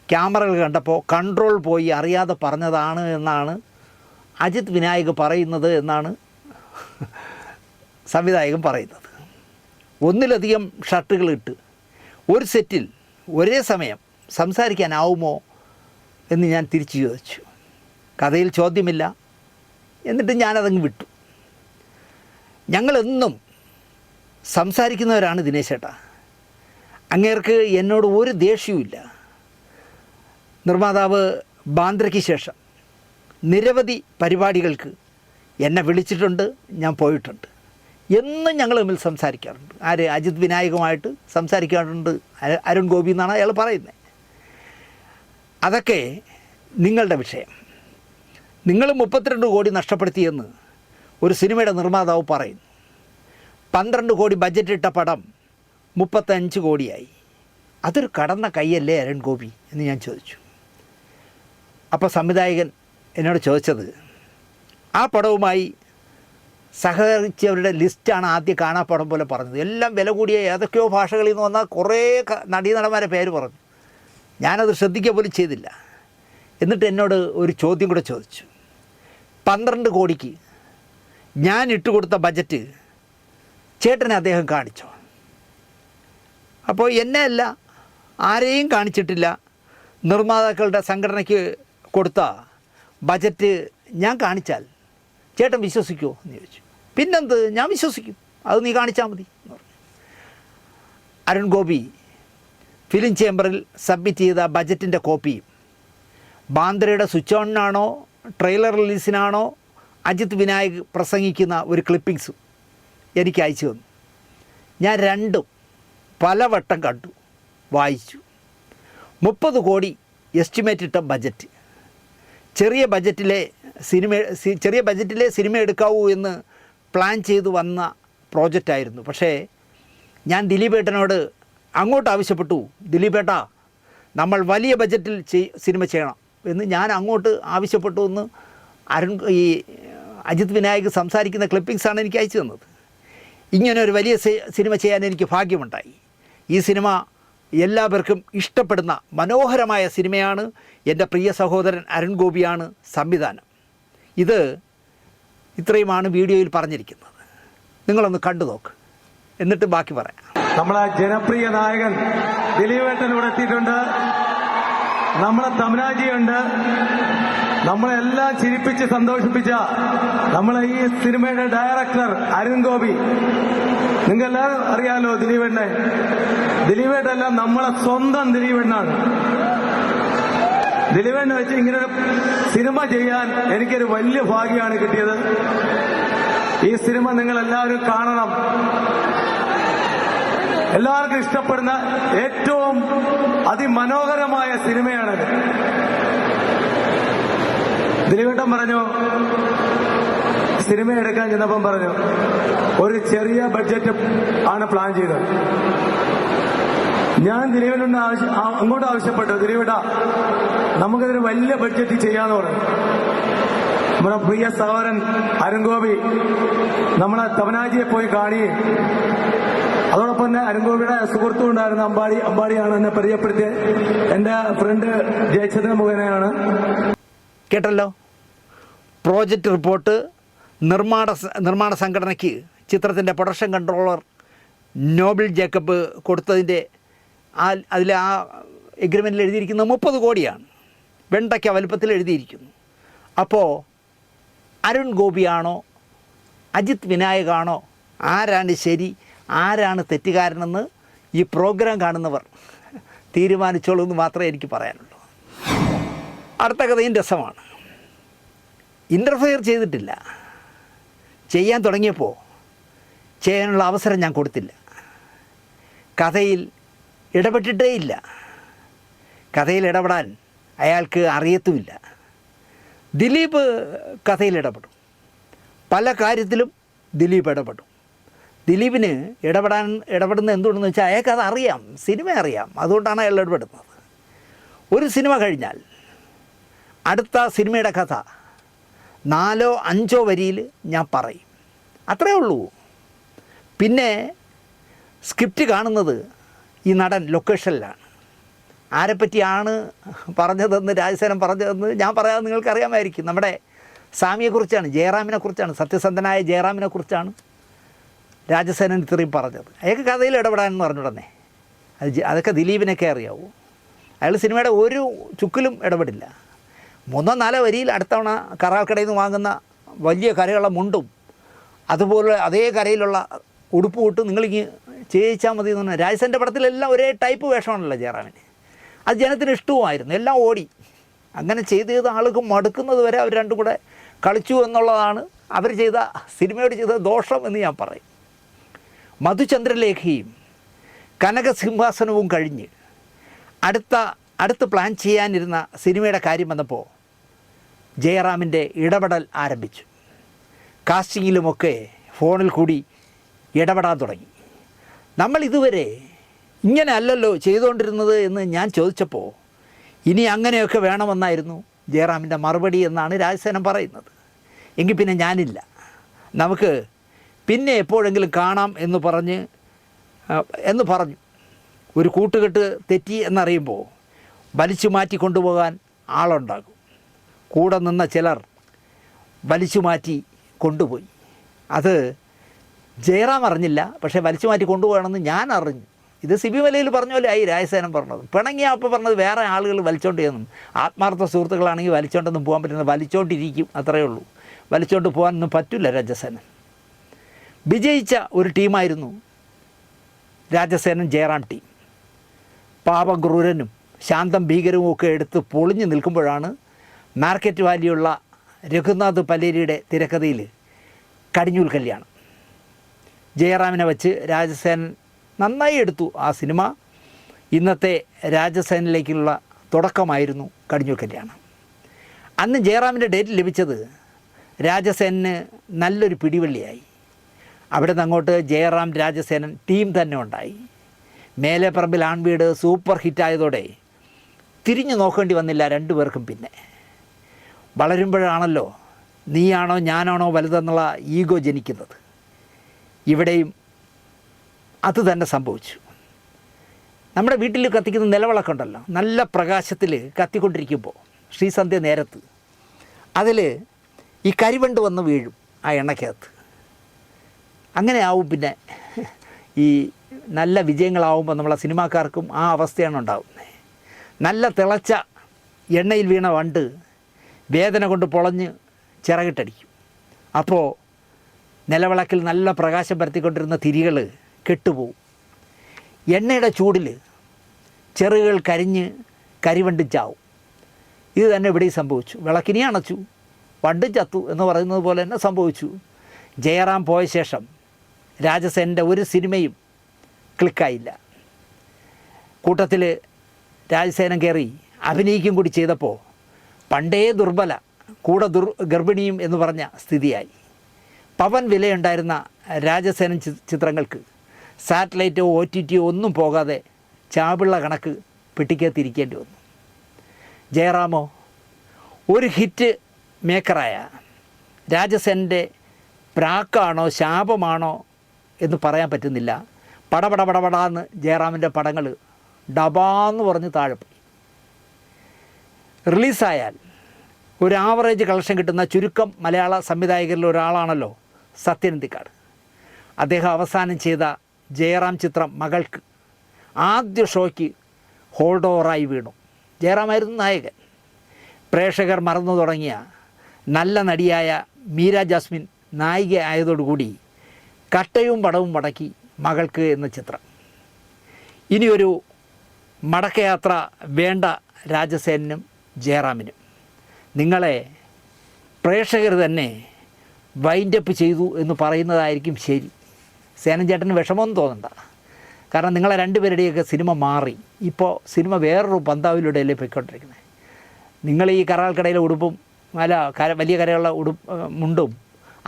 A: ക്യാമറകൾ കണ്ടപ്പോൾ കൺട്രോൾ പോയി അറിയാതെ പറഞ്ഞതാണ് എന്നാണ് അജിത് വിനായക് പറയുന്നത് എന്നാണ് സംവിധായകൻ പറയുന്നത്. ഒന്നിലധികം ഷർട്ടുകളിട്ട് ഒരു സെറ്റിൽ ഒരേ സമയം സംസാരിക്കാനാവുമോ എന്ന് ഞാൻ തിരിച്ചു ചോദിച്ചു. കഥയിൽ ചോദ്യമില്ല. എന്നിട്ട് ഞാനതങ്ങ് വിട്ടു. ഞങ്ങളെന്നും സംസാരിക്കുന്നവരാണ് ദിനേശേട്ടാ. അങ്ങേർക്ക് എന്നോട് ഒരു ദേഷ്യവുമില്ല. നിർമ്മാതാവ് ബാന്ദ്രയ്ക്ക് ശേഷം നിരവധി പരിപാടികൾക്ക് എന്നെ വിളിച്ചിട്ടുണ്ട്, ഞാൻ പോയിട്ടുണ്ട്. എന്നും ഞങ്ങൾ തമ്മിൽ സംസാരിക്കാറുണ്ട്. ആര്? അജിത് വിനായകുമായിട്ട് സംസാരിക്കാറുണ്ട്. അരുൺ ഗോപി എന്നാണ് അയാൾ പറയുന്നത്. അതൊക്കെ നിങ്ങളുടെ വിഷയം. നിങ്ങൾ 32 കോടി നഷ്ടപ്പെടുത്തിയെന്ന് ഒരു സിനിമയുടെ നിർമ്മാതാവ് പറയുന്നു. 12 കോടി ബഡ്ജറ്റിട്ട പടം 35 കോടിയായി. അതൊരു കടന്ന കൈയല്ലേ അരുൺ ഗോപി എന്ന് ഞാൻ ചോദിച്ചു. അപ്പോൾ സംവിധായകൻ എന്നോട് ചോദിച്ചത്, ആ പടവുമായി സഹകരിച്ചവരുടെ ലിസ്റ്റാണ് ആദ്യം കാണാപ്പടം പോലെ പറഞ്ഞത്. എല്ലാം വില കൂടിയ ഏതൊക്കെയോ ഭാഷകളിൽ നിന്ന് വന്നാൽ കുറേ നടീനടന്മാരെ പേര് പറഞ്ഞു. ഞാനത് ശ്രദ്ധിക്കുക പോലും ചെയ്തില്ല. എന്നിട്ട് എന്നോട് ഒരു ചോദ്യം കൂടെ ചോദിച്ചു. 12 കോടിക്ക് ഞാൻ ഇട്ടുകൊടുത്ത ബജറ്റ് ചേട്ടനെ അദ്ദേഹം കാണിച്ചോ? അപ്പോൾ എന്നെ അല്ല, ആരെയും കാണിച്ചിട്ടില്ല. നിർമ്മാതാക്കളുടെ സംഘടനയ്ക്ക് കൊടുത്ത ബജറ്റ് ഞാൻ കാണിച്ചാൽ ചേട്ടൻ വിശ്വസിക്കുമോ എന്ന് ചോദിച്ചു. പിന്നെന്ത്, ഞാൻ വിശ്വസിക്കും, അത് നീ കാണിച്ചാൽ മതി എന്ന് പറഞ്ഞു. അരുൺ ഗോപി ഫിലിം ചേംബറിൽ സബ്മിറ്റ് ചെയ്ത ബജറ്റിൻ്റെ കോപ്പിയും ബാന്ദ്രയുടെ സ്വിച്ച് ഓണിനാണോ ട്രെയിലർ റിലീസിനാണോ അജിത് വിനായക് പ്രസംഗിക്കുന്ന ഒരു ക്ലിപ്പിങ്സും എനിക്ക് അയച്ചു തന്നു. ഞാൻ രണ്ടും പലവട്ടം കണ്ടു, വായിച്ചു. 30 കോടി എസ്റ്റിമേറ്റ് ഇട്ട ബജറ്റ്. ചെറിയ ബജറ്റിലെ സിനിമ എടുക്കാവൂ എന്ന് പ്ലാൻ ചെയ്തു വന്ന പ്രോജക്റ്റായിരുന്നു. പക്ഷേ ഞാൻ ദിലീപേട്ടനോട് അങ്ങോട്ട് ആവശ്യപ്പെട്ടു, ദിലീപേട്ടാ നമ്മൾ വലിയ ബജറ്റിൽ സിനിമ ചെയ്യണം എന്ന് ഞാൻ അങ്ങോട്ട് ആവശ്യപ്പെട്ടു എന്ന് അജിത് വിനായക് സംസാരിക്കുന്ന ക്ലിപ്പിങ്സാണ് എനിക്ക് അയച്ചു തന്നത്. ഇങ്ങനെ ഒരു വലിയ സിനിമ ചെയ്യാൻ എനിക്ക് ഭാഗ്യമുണ്ടായി. ഈ സിനിമ എല്ലാവർക്കും ഇഷ്ടപ്പെടുന്ന മനോഹരമായ സിനിമയാണ്. എൻ്റെ പ്രിയ സഹോദരൻ അരുൺ ഗോപിയാണ് സംവിധാനം. ഇത് ഇത്രയുമാണ് വീഡിയോയിൽ പറഞ്ഞിരിക്കുന്നത്. നിങ്ങളൊന്ന് കണ്ടു നോക്ക്, എന്നിട്ട് ബാക്കി പറയാം.
B: നമ്മളെ ജനപ്രിയ നായകൻ ദിലീപേട്ടൻ ഇവിടെ എത്തിയിട്ടുണ്ട്. നമ്മളെ തമനാജിയുണ്ട്. നമ്മളെല്ലാം ചിരിപ്പിച്ച് സന്തോഷിപ്പിച്ച നമ്മളെ ഈ സിനിമയുടെ ഡയറക്ടർ അരുൺ ഗോപി. നിങ്ങൾക്കെല്ലാവരും അറിയാലോ ദിലീപേട്ടനെ. ദിലീപേട്ടനെല്ലാം നമ്മളെ സ്വന്തം ദിലീപേട്ടനാണ്. ദിലീപേട്ടനെ വെച്ച് ഇങ്ങനൊരു സിനിമ ചെയ്യാൻ എനിക്കൊരു വലിയ ഭാഗ്യമാണ് കിട്ടിയത്. ഈ സിനിമ നിങ്ങളെല്ലാവരും കാണണം. എല്ലാവർക്കും ഇഷ്ടപ്പെടുന്ന ഏറ്റവും അതിമനോഹരമായ സിനിമയാണത്. ദിലീപേട്ടൻ പറഞ്ഞു, സിനിമ എടുക്കാൻ ചെന്നപ്പം പറഞ്ഞു ഒരു ചെറിയ ബഡ്ജറ്റ് ആണ് പ്ലാൻ ചെയ്തത്. ഞാൻ ദിലീപേട്ടനോട് അങ്ങോട്ട് ആവശ്യപ്പെട്ടു, ദിലീപേട്ടാ നമുക്കതൊരു വലിയ ബഡ്ജറ്റ് ചെയ്യാന്ന് പറഞ്ഞു. നമ്മുടെ പ്രിയ സഹോദരൻ അരുൺ ഗോപി നമ്മളെ തമനാജിയെ പോയി കാണുകയും അതോടൊപ്പം തന്നെ അരുൺ ഗോപിയുടെ സുഹൃത്തും ഉണ്ടായിരുന്ന അമ്പാടിയാണ് എന്നെ പരിചയപ്പെടുത്തിയത്. എന്റെ ഫ്രണ്ട് ജയചന്ദ്രൻ മുഖേനയാണ്.
A: കേട്ടല്ലോ, പ്രോജക്റ്റ് റിപ്പോർട്ട് നിർമ്മാണ സംഘടനയ്ക്ക് ചിത്രത്തിൻ്റെ പ്രൊഡക്ഷൻ കൺട്രോളർ നോബിൾ ജേക്കബ് കൊടുത്തതിൻ്റെ അതിൽ ആ എഗ്രിമെൻറ്റിൽ എഴുതിയിരിക്കുന്നത് 30 കോടിയാണ്. വെണ്ടയ്ക്ക വലുപ്പത്തിൽ എഴുതിയിരിക്കുന്നു. അപ്പോൾ അരുൺ ഗോപിയാണോ അജിത് വിനായകാണോ, ആരാണ് ശരി ആരാണ് തെറ്റുകാരനെന്ന് ഈ പ്രോഗ്രാം കാണുന്നവർ തീരുമാനിച്ചോളൂ എന്ന് മാത്രമേ എനിക്ക് പറയാനുള്ളൂ. അടുത്ത കഥയും രസമാണ്. ഇൻ്റർഫെയർ ചെയ്തിട്ടില്ല. ചെയ്യാൻ തുടങ്ങിയപ്പോൾ ചെയ്യാനുള്ള അവസരം ഞാൻ കൊടുത്തില്ല. കഥയിൽ ഇടപെട്ടിട്ടേ ഇല്ല. കഥയിൽ ഇടപെടാൻ അയാൾക്ക് അറിയത്തുമില്ല. ദിലീപ് കഥയിൽ ഇടപെടും. പല കാര്യത്തിലും ദിലീപ് ഇടപെടും. ദിലീപിന് ഇടപെടുന്ന എന്തുകൊണ്ടെന്ന് വെച്ചാൽ അയാൾക്ക് അത് അറിയാം, സിനിമ അറിയാം, അതുകൊണ്ടാണ് അയാൾ ഇടപെടുന്നത്. ഒരു സിനിമ കഴിഞ്ഞാൽ അടുത്ത സിനിമയുടെ കഥ 4-5 വരിയിൽ ഞാൻ പറയും, അത്രയേ ഉള്ളൂ. പിന്നെ സ്ക്രിപ്റ്റ് കാണുന്നത് ഈ നടൻ ലൊക്കേഷനിലാണ്. ആരെപ്പറ്റിയാണ് പറഞ്ഞതെന്ന് രാജസേനൻ പറഞ്ഞതെന്ന് ഞാൻ പറയാതെ നിങ്ങൾക്കറിയാമായിരിക്കും. നമ്മുടെ സ്വാമിയെക്കുറിച്ചാണ്, ജയറാമിനെക്കുറിച്ചാണ്, സത്യസന്ധനായ ജയറാമിനെക്കുറിച്ചാണ് രാജസേനൻ ഇത്രയും പറഞ്ഞത്. അയാൾക്ക് കഥയിൽ ഇടപെടാനെന്ന് പറഞ്ഞുടനെ അതൊക്കെ ദിലീപിനൊക്കെ അറിയാവൂ. അയാൾ സിനിമയുടെ ഒരു ചുക്കിലും ഇടപെടില്ല. 3-4 വരിയിൽ അടുത്തവണ കരാർക്കടയിൽ നിന്ന് വാങ്ങുന്ന വലിയ കരയുള്ള മുണ്ടും അതുപോലെ അതേ കരയിലുള്ള ഉടുപ്പ് വിട്ട് നിങ്ങളിങ്ങ് ചെയ്യിച്ചാൽ മതി എന്ന് പറഞ്ഞാൽ രാജസേൻ്റെ പടത്തിലെല്ലാം ഒരേ ടൈപ്പ് വേഷമാണല്ലോ ജയറാമിന്. അത് ജനത്തിന് ഇഷ്ടവുമായിരുന്നു, എല്ലാം ഓടി. അങ്ങനെ ചെയ്ത് ആൾക്ക് മടുക്കുന്നത് വരെ അവർ രണ്ടും കൂടെ കളിച്ചു എന്നുള്ളതാണ് അവർ ചെയ്ത സിനിമയോട് ചെയ്ത ദോഷം എന്ന് ഞാൻ പറയും. മധുചന്ദ്രലേഖയും കനകസിംഹാസനവും കഴിഞ്ഞ് അടുത്ത് പ്ലാൻ ചെയ്യാനിരുന്ന സിനിമയുടെ കാര്യം വന്നപ്പോൾ ജയറാമിൻ്റെ ഇടപെടൽ ആരംഭിച്ചു. കാസ്റ്റിങ്ങിലുമൊക്കെ ഫോണിൽ കൂടി ഇടപെടാൻ തുടങ്ങി. നമ്മൾ ഇതുവരെ ഇങ്ങനെ അല്ലല്ലോ ചെയ്തുകൊണ്ടിരുന്നത് എന്ന് ഞാൻ ചോദിച്ചപ്പോൾ ഇനി അങ്ങനെയൊക്കെ വേണമെന്നായിരുന്നു ജയറാമിൻ്റെ മറുപടി എന്നാണ് രാജസേനൻ പറയുന്നത്. എങ്കിൽ പിന്നെ ഞാനില്ല, നമുക്ക് പിന്നെ എപ്പോഴെങ്കിലും കാണാം എന്ന് പറഞ്ഞു. ഒരു കൂട്ടുകെട്ട് തെറ്റി എന്നറിയുമ്പോൾ വലിച്ചു മാറ്റി കൊണ്ടുപോകാൻ ആളുണ്ടാകും. കൂടെ നിന്ന ചിലർ വലിച്ചു മാറ്റി കൊണ്ടുപോയി. അത് ജയറാം അറിഞ്ഞില്ല, പക്ഷേ വലിച്ചു മാറ്റി കൊണ്ടുപോകണമെന്ന് ഞാൻ അറിഞ്ഞു. ഇത് സിബി മലയിൽ പറഞ്ഞ പോലെ ആയി രാജസേനൻ പറഞ്ഞത്. പിണങ്ങിയ അപ്പോൾ പറഞ്ഞത് വേറെ ആളുകൾ വലിച്ചോണ്ട് ചെയ്യുന്നു. ആത്മാർത്ഥ സുഹൃത്തുക്കളാണെങ്കിൽ വലിച്ചോണ്ടൊന്നും പോകാൻ പറ്റുന്നത്, വലിച്ചോണ്ടിരിക്കും, അത്രയേ ഉള്ളൂ. വലിച്ചോണ്ട് പോകാനൊന്നും പറ്റില്ല രാജസേനൻ. വിജയിച്ച ഒരു ടീമായിരുന്നു രാജസേനൻ ജയറാം ടീം. പാപം ക്രൂരനും ശാന്തം ഭീകരവും ഒക്കെ എടുത്ത് പൊളിഞ്ഞു നിൽക്കുമ്പോഴാണ് മാർക്കറ്റ് വാല്യുള്ള രഘുനാഥ് പലേരിയുടെ തിരക്കഥയിൽ കടിഞ്ഞൂൽ കല്യാണം. ജയറാമിനെ വച്ച് രാജസേനൻ നന്നായി എടുത്തു ആ സിനിമ. ഇന്നത്തെ രാജസേനയിലേക്കുള്ള തുടക്കമായിരുന്നു കടിഞ്ഞൂൽ കല്യാണം. അന്ന് ജയറാമിൻ്റെ ഡേറ്റ് ലഭിച്ചത് രാജസേനന് നല്ലൊരു പിടിവള്ളിയായി. അവിടെ നിന്ന് അങ്ങോട്ട് ജയറാം രാജസേനൻ ടീം തന്നെ ഉണ്ടായി. മേലെപ്പറമ്പിൽ ആൺവീട് സൂപ്പർ ഹിറ്റായതോടെ തിരിഞ്ഞു നോക്കേണ്ടി വന്നില്ല രണ്ടുപേർക്കും. പിന്നെ വളരുമ്പോഴാണല്ലോ നീയാണോ ഞാനാണോ വലുതെന്നുള്ള ഈഗോ ജനിക്കുന്നത്. ഇവിടെയും അത് തന്നെ സംഭവിച്ചു. നമ്മുടെ വീട്ടിൽ കത്തിക്കുന്ന നിലവിളക്ക് ഉണ്ടല്ലോ, നല്ല പ്രകാശത്തിൽ കത്തിക്കൊണ്ടിരിക്കുമ്പോൾ ശ്രീസന്ധ്യ നേരത്ത് അതിൽ ഈ കരിവണ്ട് വന്ന് വീഴും ആ എണ്ണയ്ക്കകത്ത്. അങ്ങനെ ആവും. പിന്നെ ഈ നല്ല വിജയങ്ങളാവുമ്പോൾ നമ്മളെ സിനിമാക്കാർക്കും ആ അവസ്ഥയാണ് ഉണ്ടാകുന്നത്. നല്ല തിളച്ച എണ്ണയിൽ വീണ വണ്ട് വേദന കൊണ്ട് പൊളഞ്ഞ് ചിറകിട്ടടിക്കും. അപ്പോൾ നിലവിളക്കിൽ നല്ല പ്രകാശം പരത്തിക്കൊണ്ടിരുന്ന തിരികൾ കെട്ടുപോകും. എണ്ണയുടെ ചൂടിൽ ചെറുകൾ കരിഞ്ഞ് കരിവണ്ടും ചാവും. ഇത് തന്നെ ഇവിടെയും സംഭവിച്ചു. വിളക്കിനെ അണച്ചു, വണ്ടും ചത്തു എന്ന് പറയുന്നത് പോലെ തന്നെ സംഭവിച്ചു. ജയറാം പോയ ശേഷം രാജസേനൻ്റെ ഒരു സിനിമയും ക്ലിക്കായില്ല. കൂട്ടത്തിൽ രാജസേനൻ കയറി അഭിനയിക്കും കൂടി ചെയ്തപ്പോൾ പണ്ടേ ദുർബല, കൂടെ ഗർഭിണിയും എന്ന് പറഞ്ഞ സ്ഥിതിയായി. പവൻ വിലയുണ്ടായിരുന്ന രാജസേനൻ ചിത്രങ്ങൾക്ക് സാറ്റലൈറ്റോ OTTയോ ഒന്നും പോകാതെ ചാപിള്ള കണക്ക് പെട്ടിക്കകത്തിരിക്കേണ്ടി വന്നു. ജയറാമോ ഒരു ഹിറ്റ് മേക്കറായ രാജസേനൻ്റെ പ്രാക്കാണോ ശാപമാണോ എന്ന് പറയാൻ പറ്റുന്നില്ല. പടപടപടപടാന്ന് ജയറാമിൻ്റെ പടങ്ങൾ ഡബാന്ന് പറഞ്ഞ് താഴെ പോയി. റിലീസായാൽ ഒരു ആവറേജ് കളക്ഷൻ കിട്ടുന്ന ചുരുക്കം മലയാള സംവിധായകരിൽ ഒരാളാണല്ലോ സത്യൻ അന്തിക്കാട്. അദ്ദേഹം അവസാനം ചെയ്ത ജയറാം ചിത്രം മകൾക്ക് ആദ്യ ഷോയ്ക്ക് ഹോൾഡ് ഓവറായി വീണു. ജയറാമായിരുന്നു നായകൻ. പ്രേക്ഷകർ മറന്നു തുടങ്ങിയ നല്ല നടിയായ മീര ജാസ്മിൻ നായിക ആയതോടുകൂടി കട്ടയും പടവും മടക്കി മകൾക്ക് എന്ന ചിത്രം. ഇനിയൊരു മടക്കയാത്ര വേണ്ട രാജസേനനും ജയറാമിനും. നിങ്ങളെ പ്രേക്ഷകർ തന്നെ വൈൻഡപ്പ് ചെയ്തു എന്ന് പറയുന്നതായിരിക്കും ശരി. സേനൻ ചേട്ടന് വിഷമമൊന്നും തോന്നണ്ട. കാരണം നിങ്ങളെ രണ്ടുപേരുടെയൊക്കെ സിനിമ മാറി. ഇപ്പോൾ സിനിമ വേറൊരു പന്താവിലൂടെയല്ലേ പോയിക്കൊണ്ടിരിക്കുന്നത്. നിങ്ങൾ ഈ കരാൾക്കടയിലെ ഉടുപ്പും വലിയ കരയുള്ള മുണ്ടും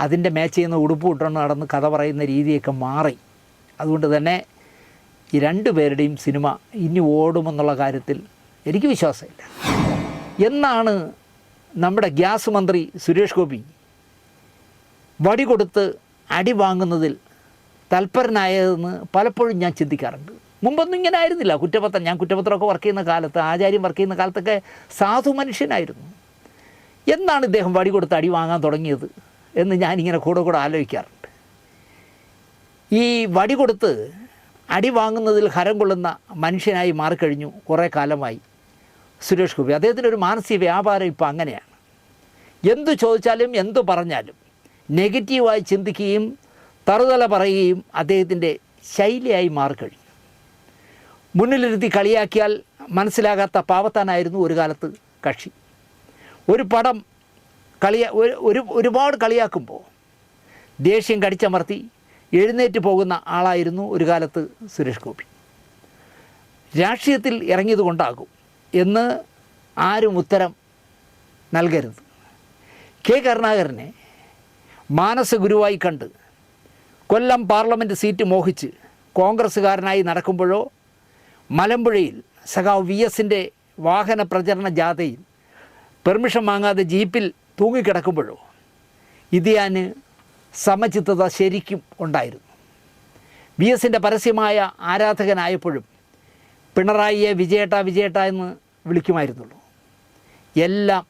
A: അതിൻ്റെ മാച്ച് ചെയ്യുന്ന ഉടുപ്പ് ഇട്ടുകൊണ്ട് നടന്ന് കഥ പറയുന്ന രീതിയൊക്കെ മാറി. അതുകൊണ്ട് തന്നെ ഈ രണ്ടുപേരുടെയും സിനിമ ഇനി ഓടുമെന്നുള്ള കാര്യത്തിൽ എനിക്ക് വിശ്വാസമില്ല. എന്നാണ് നമ്മുടെ ഗ്യാസ് മന്ത്രി സുരേഷ് ഗോപി വടി കൊടുത്ത് അടി വാങ്ങുന്നതിൽ തൽപരനായതെന്ന് പലപ്പോഴും ഞാൻ ചിന്തിക്കാറുണ്ട്. മുമ്പൊന്നും ഇങ്ങനെ ആയിരുന്നില്ല. ഞാൻ കുറ്റപത്രമൊക്കെ വർക്ക് ചെയ്യുന്ന കാലത്ത്, ആചാര്യം വർക്ക് ചെയ്യുന്ന കാലത്തൊക്കെ സാധു മനുഷ്യനായിരുന്നു. എന്നാണ് ഇദ്ദേഹം വടി കൊടുത്ത് അടി വാങ്ങാൻ തുടങ്ങിയത് എന്ന് ഞാനിങ്ങനെ കൂടെ ആലോചിക്കാറുണ്ട്. ഈ വടി കൊടുത്ത് അടി വാങ്ങുന്നതിൽ ഹരം കൊള്ളുന്ന മനുഷ്യനായി മാറിക്കഴിഞ്ഞു കുറേ കാലമായി സുരേഷ് ഗോപി. അദ്ദേഹത്തിൻ്റെ ഒരു മാനസിക വ്യാപാരം ഇപ്പോൾ അങ്ങനെയാണ്. എന്തു ചോദിച്ചാലും എന്തു പറഞ്ഞാലും നെഗറ്റീവായി ചിന്തിക്കുകയും തറുതല പറയുകയും അദ്ദേഹത്തിൻ്റെ ശൈലിയായി മാറിക്കഴിഞ്ഞു. മുന്നിലിരുത്തി കളിയാക്കിയാൽ മനസ്സിലാകാത്ത പാവത്താനായിരുന്നു ഒരു കാലത്ത് കക്ഷി. ഒരു പടം ഒരുപാട് കളിയാക്കുമ്പോൾ ദേഷ്യം കടിച്ചമർത്തി എഴുന്നേറ്റ് പോകുന്ന ആളായിരുന്നു ഒരു കാലത്ത് സുരേഷ് ഗോപി. രാഷ്ട്രീയത്തിൽ ഇറങ്ങിയതുകൊണ്ടാകും എന്ന് ആരും ഉത്തരം നൽകരുത്. കെ കരുണാകരനെ മാനസഗുരുവായി കണ്ട് കൊല്ലം പാർലമെൻറ്റ് സീറ്റ് മോഹിച്ച് കോൺഗ്രസ്സുകാരനായി നടക്കുമ്പോഴോ മലമ്പുഴയിൽ സഖാവ് VSൻ്റെ വാഹന പ്രചരണ ജാഥയിൽ പെർമിഷൻ വാങ്ങാതെ ജീപ്പിൽ തൂങ്ങിക്കിടക്കുമ്പോഴോ ഇതിയാന് സമചിത്തത ശരിക്കും ഉണ്ടായിരുന്നു. VSൻ്റെ പരസ്യമായ ആരാധകനായപ്പോഴും പിണറായിയെ വിജയേട്ട എന്ന് വിളിക്കുമായിരുന്നുള്ളൂ. എല്ലാം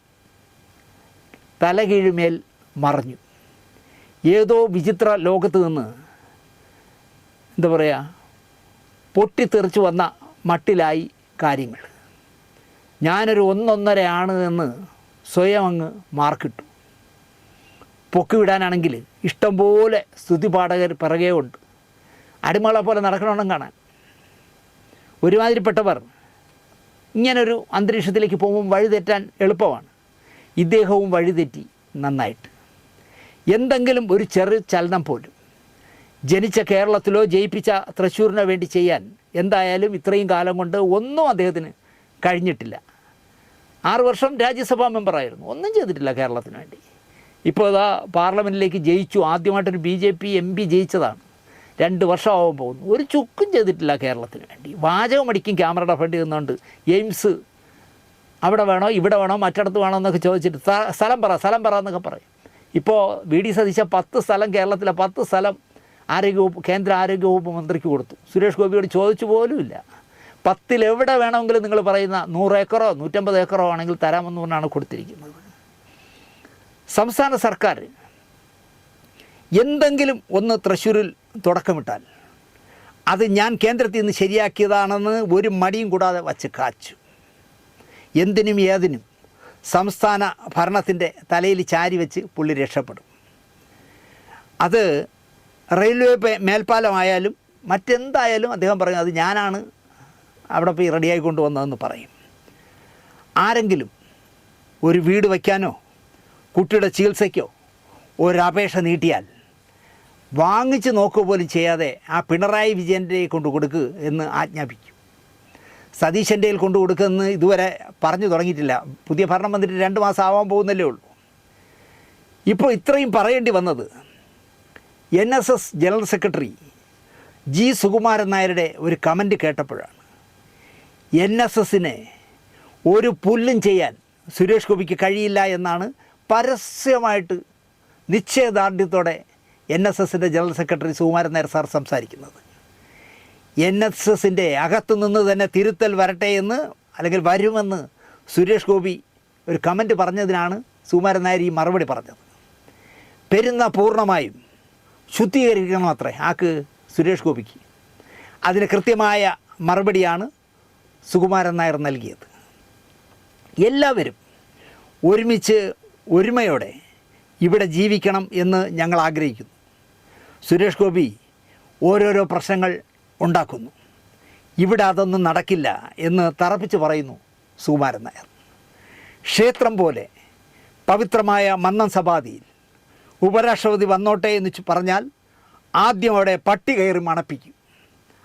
A: തലകീഴുമേൽ മറഞ്ഞു. ഏതോ വിചിത്ര ലോകത്ത് നിന്ന് എന്താ പറയുക പൊട്ടിത്തെറിച്ച് വന്ന മട്ടിലായി കാര്യങ്ങൾ. ഞാനൊരു 1.5 ആണ് എന്ന് സ്വയം അങ്ങ് മാർക്കിട്ടു. പൊക്കിവിടാനാണെങ്കിൽ ഇഷ്ടംപോലെ സ്തുതിപാഠകർ പിറകെ ഉണ്ട്. അടിമകളെ പോലെ നടക്കണമെന്നും കാണാൻ. ഒരുമാതിരിപ്പെട്ടവർ ഇങ്ങനൊരു അന്തരീക്ഷത്തിലേക്ക് പോകുമ്പോൾ വഴിതെറ്റാൻ എളുപ്പമാണ്. ഇദ്ദേഹവും വഴിതെറ്റി നന്നായിട്ട്. എന്തെങ്കിലും ഒരു ചെറു ചലനം പോലും ജനിച്ച കേരളത്തിലോ ജയിപ്പിച്ച തൃശ്ശൂരിനോ വേണ്ടി ചെയ്യാൻ എന്തായാലും ഇത്രയും കാലം കൊണ്ട് ഒന്നും അദ്ദേഹത്തിന് കഴിഞ്ഞിട്ടില്ല. 6 വർഷം രാജ്യസഭാ മെമ്പറായിരുന്നു, ഒന്നും ചെയ്തിട്ടില്ല കേരളത്തിന് വേണ്ടി. ഇപ്പോൾ അതാ പാർലമെൻറ്റിലേക്ക് ജയിച്ചു. ആദ്യമായിട്ടൊരു BJP MP ജയിച്ചതാണ്. 2 വർഷമാവാൻ പോകുന്നു. ഒരു ചുക്കും ചെയ്തിട്ടില്ല കേരളത്തിന് വേണ്ടി. വാചകം അടിക്കും ക്യാമറയുടെ ഫ്രണ്ട് നിന്നുകൊണ്ട്. എയിംസ് അവിടെ വേണോ ഇവിടെ വേണോ മറ്റിടത്ത് വേണോ എന്നൊക്കെ ചോദിച്ചിട്ട് സ്ഥലം പറ എന്നൊക്കെ പറയും. ഇപ്പോൾ VD സതീശ 10 സ്ഥലം കേരളത്തിലെ 10 സ്ഥലം ആരോഗ്യവകുപ്പ് കേന്ദ്ര ആരോഗ്യവകുപ്പ് മന്ത്രിക്ക് കൊടുത്തു. സുരേഷ് ഗോപിയോട് ചോദിച്ചു പോലുമില്ല. 10 എവിടെ വേണമെങ്കിലും നിങ്ങൾ പറയുന്ന 100 ഏക്കറോ 150 ഏക്കറോ ആണെങ്കിൽ തരാമെന്ന് പറഞ്ഞാണ് കൊടുത്തിരിക്കുന്നത്. സംസ്ഥാന സർക്കാർ എന്തെങ്കിലും ഒന്ന് തൃശ്ശൂരിൽ തുടക്കമിട്ടാൽ അത് ഞാൻ കേന്ദ്രത്തിൽ നിന്ന് ശരിയാക്കിയതാണെന്ന് ഒരു മടിയും കൂടാതെ വച്ച് കാച്ചു. എന്തിനും ഏതിനും സംസ്ഥാന ഭരണത്തിൻ്റെ തലയിൽ ചാരി വെച്ച് പുള്ളി രക്ഷപ്പെടും. അത് റെയിൽവേ മേൽപ്പാലമായാലും മറ്റെന്തായാലും അദ്ദേഹം പറയും അത് ഞാനാണ് അവിടെ പോയി റെഡിയായി കൊണ്ടുവന്നതെന്ന് പറയും. ആരെങ്കിലും ഒരു വീട് വയ്ക്കാനോ കുട്ടിയുടെ ചികിത്സയ്ക്കോ ഒരപേക്ഷ നീട്ടിയാൽ വാങ്ങിച്ച് നോക്കുക പോലും ചെയ്യാതെ ആ പിണറായി വിജയൻ്റെ കൊണ്ട് കൊടുക്കുക എന്ന് ആജ്ഞാപിക്കും. സതീശൻ്റെ കൊണ്ട് കൊടുക്കുമെന്ന് ഇതുവരെ പറഞ്ഞു തുടങ്ങിയിട്ടില്ല. പുതിയ ഭരണം വന്നിട്ട് 2 മാസം ആവാൻ പോകുന്നല്ലേ ഉള്ളൂ. ഇപ്പോൾ ഇത്രയും പറയേണ്ടി വന്നത് NSS general secretary G. Sukumaran നായരുടെ ഒരു കമൻറ്റ് കേട്ടപ്പോഴാണ്. NSSനെ ഒരു പുല്ലും ചെയ്യാൻ സുരേഷ് ഗോപിക്ക് കഴിയില്ല എന്നാണ് പരസ്യമായിട്ട് നിശ്ചയദാർഢ്യത്തോടെ NSSൻ്റെ general secretary Sukumaran Nair sir സംസാരിക്കുന്നത്. NSSൻ്റെ അകത്തുനിന്ന് തന്നെ തിരുത്തൽ വരട്ടെ എന്ന് അല്ലെങ്കിൽ വരുമെന്ന് സുരേഷ് ഗോപി ഒരു കമൻറ്റ് പറഞ്ഞതിനാണ് സുകുമാരൻ നായർ ഈ മറുപടി പറഞ്ഞത്. പെരുന്ന പൂർണ്ണമായും ശുദ്ധീകരിക്കണം അത്രേ ആക്ക് സുരേഷ് ഗോപിക്ക്. അതിന് കൃത്യമായ മറുപടിയാണ് സുകുമാരൻ നായർ നൽകിയത്. എല്ലാവരും ഒരുമിച്ച് ഒരുമയോടെ ഇവിടെ ജീവിക്കണം എന്ന് ഞങ്ങൾ ആഗ്രഹിക്കുന്നു. സുരേഷ് ഗോപി ഓരോരോ പ്രശ്നങ്ങൾ ഉണ്ടാക്കുന്നു. ഇവിടെ അതൊന്നും നടക്കില്ല എന്ന് തറപ്പിച്ച് പറയുന്നു സുകുമാരൻ നായർ. ക്ഷേത്രം പോലെ പവിത്രമായ മന്നം സഭാതിയിൽ ഉപരാഷ്ട്രപതി വന്നോട്ടെ എന്ന് പറഞ്ഞാൽ ആദ്യം അവിടെ പട്ടി കയറി മണപ്പിക്കും.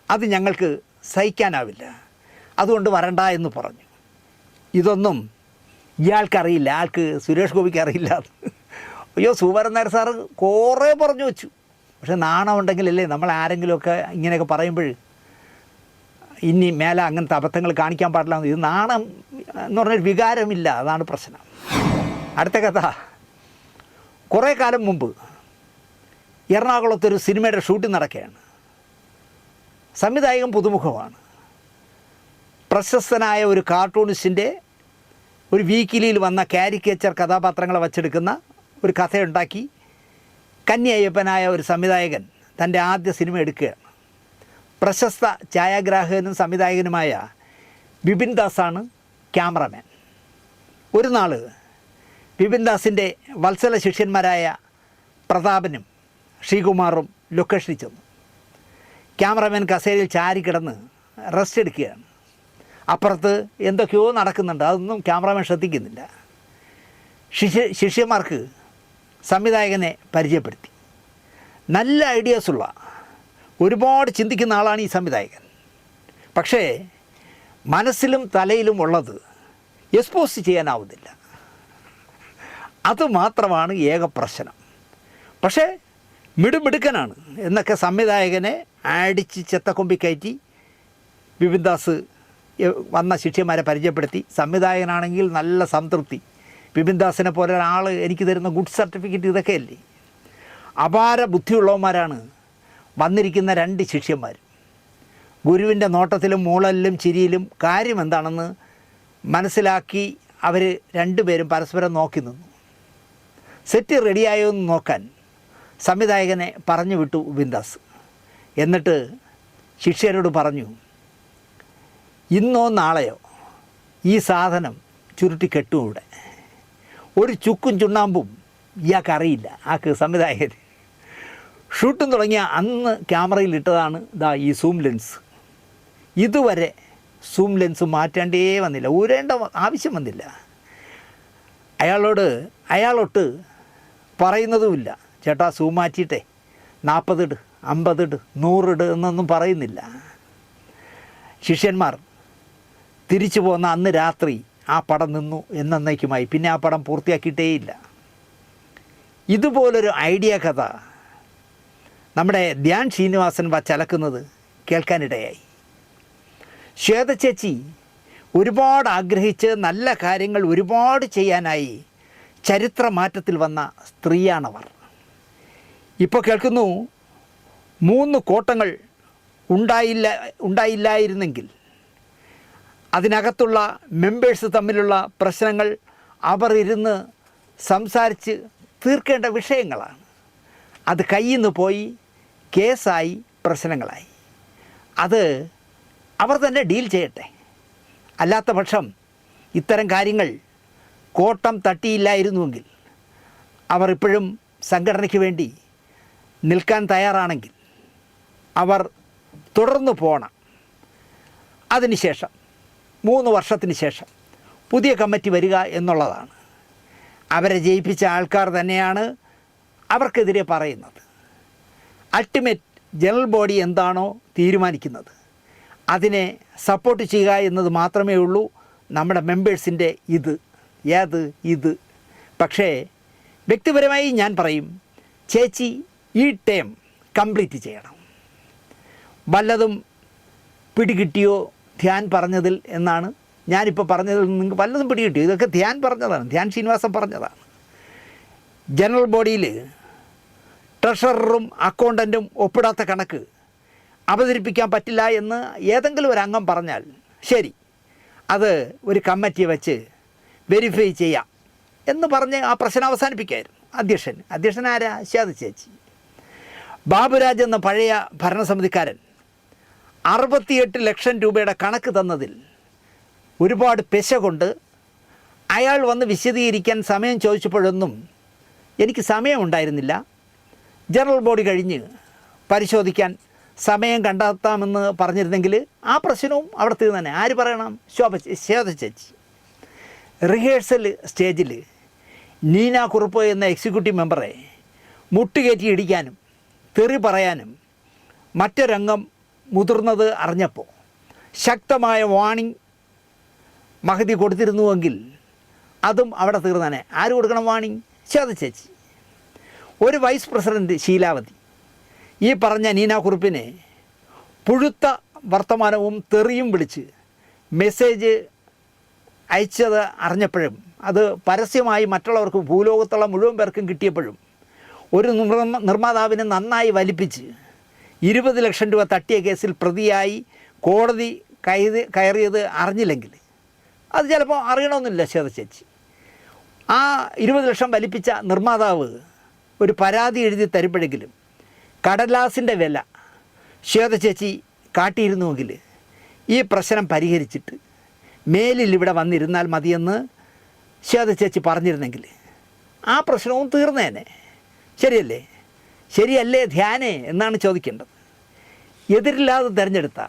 A: അത് ഞങ്ങൾക്ക് സഹിക്കാനാവില്ല, അതുകൊണ്ട് വരണ്ട എന്ന് പറഞ്ഞു. ഇതൊന്നും ഇയാൾക്കറിയില്ല, ആൾക്ക് സുരേഷ് ഗോപിക്ക് അറിയില്ല. അയ്യോ സുകുമാരൻ നായർ സാറ് കുറേ പറഞ്ഞു വെച്ചു. പക്ഷെ നാണം ഉണ്ടെങ്കിലല്ലേ നമ്മൾ ആരെങ്കിലുമൊക്കെ ഇങ്ങനെയൊക്കെ പറയുമ്പോൾ ഇനി മേലെ അങ്ങനത്തെ അബദ്ധങ്ങൾ കാണിക്കാൻ പാടില്ല. ഇത് നാണം എന്ന് പറഞ്ഞൊരു വികാരമില്ല, അതാണ് പ്രശ്നം. അടുത്ത കഥ. കുറേ കാലം മുമ്പ് എറണാകുളത്തൊരു സിനിമയുടെ ഷൂട്ടിംഗ് നടക്കുകയാണ്. സംവിധായകൻ പുതുമുഖമാണ്. പ്രശസ്തനായ ഒരു കാർട്ടൂണിസ്റ്റിൻ്റെ ഒരു വീക്കിലിയിൽ വന്ന കാരിക്കേച്ചർ കഥാപാത്രങ്ങളെ വച്ചെടുക്കുന്ന ഒരു കഥയുണ്ടാക്കി കന്നി അയ്യപ്പനായ ഒരു സംവിധായകൻ തൻ്റെ ആദ്യ സിനിമ എടുക്കുകയാണ്. പ്രശസ്ത ഛായാഗ്രാഹകനും സംവിധായകനുമായ ബിപിൻ ദാസാണ് ക്യാമറമാൻ. ഒരു നാൾ ബിപിൻ ദാസിൻ്റെ വത്സല ശിഷ്യന്മാരായ പ്രതാപനും ശ്രീകുമാറും ലൊക്കേഷനിൽ ചെന്നു. ക്യാമറമാൻ കസേരയിൽ ചാരിക്കിടന്ന് റെസ്റ്റ് എടുക്കുകയാണ്. അപ്പുറത്ത് എന്തൊക്കെയോ നടക്കുന്നുണ്ട്, അതൊന്നും ക്യാമറമാൻ ശ്രദ്ധിക്കുന്നില്ല. ശിഷ്യന്മാർക്ക് സംവിധായകനെ പരിചയപ്പെടുത്തി. നല്ല ഐഡിയാസുള്ള ഒരുപാട് ചിന്തിക്കുന്ന ആളാണ് ഈ സംവിധായകൻ. പക്ഷേ മനസ്സിലും തലയിലും ഉള്ളത് എക്സ്പോസ് ചെയ്യാനാവുന്നില്ല. അതുമാത്രമാണ് ഏക പ്രശ്നം. പക്ഷേ മിടുമിടുക്കനാണ് എന്നൊക്കെ സംവിധായകനെ അടിച്ച് ചെത്തക്കൊമ്പി കയറ്റി വിപിൻ ദാസ് വന്ന ശിഷ്യന്മാരെ പരിചയപ്പെടുത്തി. സംവിധായകനാണെങ്കിൽ നല്ല സംതൃപ്തി. വിപിൻ ദാസിനെ പോലെ ഒരാൾ എനിക്ക് തരുന്ന ഗുഡ് സർട്ടിഫിക്കറ്റ് ഇതൊക്കെയല്ലേ. അപാര ബുദ്ധിയുള്ളവന്മാരാണ് വന്നിരിക്കുന്ന 2 ശിഷ്യന്മാർ. ഗുരുവിൻ്റെ നോട്ടത്തിലും മൂളലിലും ചിരിയിലും കാര്യം എന്താണെന്ന് മനസ്സിലാക്കി അവർ 2 പേരും പരസ്പരം നോക്കി നിന്നു. സെറ്റ് റെഡിയായോ എന്ന് നോക്കാൻ സംവിധായകനെ പറഞ്ഞു വിട്ടു വിപിൻ ദാസ്. എന്നിട്ട് ശിഷ്യരോട് പറഞ്ഞു, ഇന്നോ നാളെയോ ഈ സാധനം ചുരുട്ടി കെട്ടും ഇവിടെ. ഒരു ചുക്കും ചുണ്ണാമ്പും ഇയാൾക്കറിയില്ല. ആക്ക് സംവിധായകൻ ഷൂട്ടും തുടങ്ങിയ അന്ന് ക്യാമറയിൽ ഇട്ടതാണ് ഈ സൂം ലെൻസ്. ഇതുവരെ സൂം ലെൻസ് മാറ്റേണ്ടേ വന്നില്ല, ഊരേണ്ട ആവശ്യം വന്നില്ല. അയാളോട്ട് പറയുന്നതുമില്ല, ചേട്ടാ സൂം മാറ്റിയിട്ടേ 40 ഇട്, 50 ഇട്, 100 ഇട് എന്നൊന്നും പറയുന്നില്ല. ശിഷ്യന്മാർ തിരിച്ചു പോന്ന അന്ന് രാത്രി ആ പടം നിന്നു എന്നേക്കുമായി. പിന്നെ ആ പടം പൂർത്തിയാക്കിയിട്ടേയില്ല. ഇതുപോലൊരു ഐഡിയ കഥ നമ്മുടെ ധ്യാൻ ശ്രീനിവാസൻ വച്ചലക്കുന്നത് കേൾക്കാനിടയായി. ശ്വേത ചേച്ചി ഒരുപാട് ആഗ്രഹിച്ച് നല്ല കാര്യങ്ങൾ ഒരുപാട് ചെയ്യാനായി ചരിത്രമാറ്റത്തിൽ വന്ന സ്ത്രീയാണവർ. ഇപ്പോൾ കേൾക്കുന്നു 3 കോട്ടങ്ങൾ ഉണ്ടായില്ലായിരുന്നെങ്കിൽ അതിനകത്തുള്ള മെമ്പേഴ്സ് തമ്മിലുള്ള പ്രശ്നങ്ങൾ അവർ ഇരുന്ന് സംസാരിച്ച് തീർക്കേണ്ട വിഷയങ്ങളാണ്. അത് കയ്യിൽ നിന്ന് പോയി കേസായി, പ്രശ്നങ്ങളായി. അത് അവർ തന്നെ ഡീൽ ചെയ്യട്ടെ. അല്ലാത്ത പക്ഷം ഇത്തരം കാര്യങ്ങൾ കോട്ടം തട്ടിയില്ലായിരുന്നുവെങ്കിൽ, അവർ ഇപ്പോഴും സംഘടനയ്ക്ക് വേണ്ടി നിൽക്കാൻ തയ്യാറാണെങ്കിൽ അവർ തുടർന്നു പോകണം. അതിനുശേഷം 3 വർഷത്തിന് ശേഷം പുതിയ കമ്മിറ്റി വരിക എന്നുള്ളതാണ്. അവരെ ജയിപ്പിച്ച ആൾക്കാർ തന്നെയാണ് അവർക്കെതിരെ പറയുന്നത്. അൾട്ടിമേറ്റ് ജനറൽ ബോഡി എന്താണോ തീരുമാനിക്കുന്നത് അതിനെ സപ്പോർട്ട് ചെയ്യുക എന്നത് മാത്രമേ ഉള്ളൂ നമ്മുടെ മെമ്പേഴ്സിൻ്റെ ഇത്. പക്ഷേ വ്യക്തിപരമായി ഞാൻ പറയും, ചേച്ചി ഈ ടേം കംപ്ലീറ്റ് ചെയ്യണം. വല്ലതും പിടികിട്ടിയോ ധ്യാൻ പറഞ്ഞതിൽ എന്നാണ് ഞാനിപ്പോൾ പറഞ്ഞതിൽ നിങ്ങൾക്ക് വല്ലതും പിടികിട്ടിയോ? ഇതൊക്കെ ധ്യാൻ പറഞ്ഞതാണ്, ധ്യാൻ ശ്രീനിവാസൻ പറഞ്ഞതാണ്. ജനറൽ ബോഡിയിൽ ട്രഷററും അക്കൗണ്ടൻറ്റും ഒപ്പിടാത്ത കണക്ക് അവതരിപ്പിക്കാൻ പറ്റില്ല എന്ന് ഏതെങ്കിലും ഒരു അംഗം പറഞ്ഞാൽ ശരി, അത് ഒരു കമ്മിറ്റി വെച്ച് വെരിഫൈ ചെയ്യാം എന്ന് പറഞ്ഞ് ആ പ്രശ്നം അവസാനിപ്പിക്കായിരുന്നു. അധ്യക്ഷൻ ആരാ? ശ്വേത ചേച്ചി. ബാബുരാജ് എന്ന പഴയ ഭരണസമിതിക്കാരൻ 68 ലക്ഷം രൂപയുടെ കണക്ക് തന്നതിൽ ഒരുപാട് പെശ കൊണ്ട് അയാൾ വന്ന് വിശദീകരിക്കാൻ സമയം ചോദിച്ചപ്പോഴൊന്നും എനിക്ക് സമയമുണ്ടായിരുന്നില്ല. ജനറൽ ബോഡി കഴിഞ്ഞ് പരിശോധിക്കാൻ സമയം കണ്ടെത്താമെന്ന് പറഞ്ഞിരുന്നെങ്കിൽ ആ പ്രശ്നവും അവിടെ തീർന്നെ. ആര് പറയണം? ശ്വേത ചേച്ചി. റിഹേഴ്സൽ സ്റ്റേജിൽ നീന കുറുപ്പ് എന്ന എക്സിക്യൂട്ടീവ് മെമ്പറെ മുട്ടുകയറ്റി ഇടിക്കാനും തെറി പറയാനും മറ്റൊരംഗം മുതിർന്നത് അറിഞ്ഞപ്പോൾ ശക്തമായ വാണിംഗ് മഹതി കൊടുത്തിരുന്നുവെങ്കിൽ അതും അവിടെ തീർന്നെ. ആര് കൊടുക്കണം വാണിംഗ്? ശ്വേത ചേച്ചി. ഒരു വൈസ് പ്രസിഡൻറ്റ് ശീലാവതി ഈ പറഞ്ഞ നീന കുറുപ്പിനെ പുഴുത്ത വർത്തമാനവും തെറിയും വിളിച്ച് മെസ്സേജ് അയച്ചത് അറിഞ്ഞപ്പോഴും അത് പരസ്യമായി മറ്റുള്ളവർക്ക് ഭൂലോകത്തുള്ള മുഴുവൻ പേർക്കും കിട്ടിയപ്പോഴും ഒരു നിർമ്മാതാവിനെ നന്നായി വലിപ്പിച്ച് 20 ലക്ഷം രൂപ തട്ടിയ കേസിൽ പ്രതിയായി കോടതി കയറിയത് അറിഞ്ഞില്ലെങ്കിൽ അത് ചിലപ്പോൾ അറിയണമെന്നില്ല ശ്വേത ചേച്ചി. ആ 20 ലക്ഷം വലിപ്പിച്ച നിർമ്മാതാവ് ഒരു പരാതി എഴുതി തരുമ്പോഴെങ്കിലും കടലാസിൻ്റെ വില ശ്വേത ചേച്ചി കാട്ടിയിരുന്നുവെങ്കിൽ ഈ പ്രശ്നം പരിഹരിച്ചിട്ട് മേലിൽ ഇവിടെ വന്നിരുന്നാൽ മതിയെന്ന് ശ്വേത ചേച്ചി പറഞ്ഞിരുന്നെങ്കിൽ ആ പ്രശ്നവും തീർന്നേനെ. ശരിയല്ലേ ധ്യാനേ എന്നാണ് ചോദിക്കേണ്ടത്. എതിരില്ലാതെ തിരഞ്ഞെടുത്ത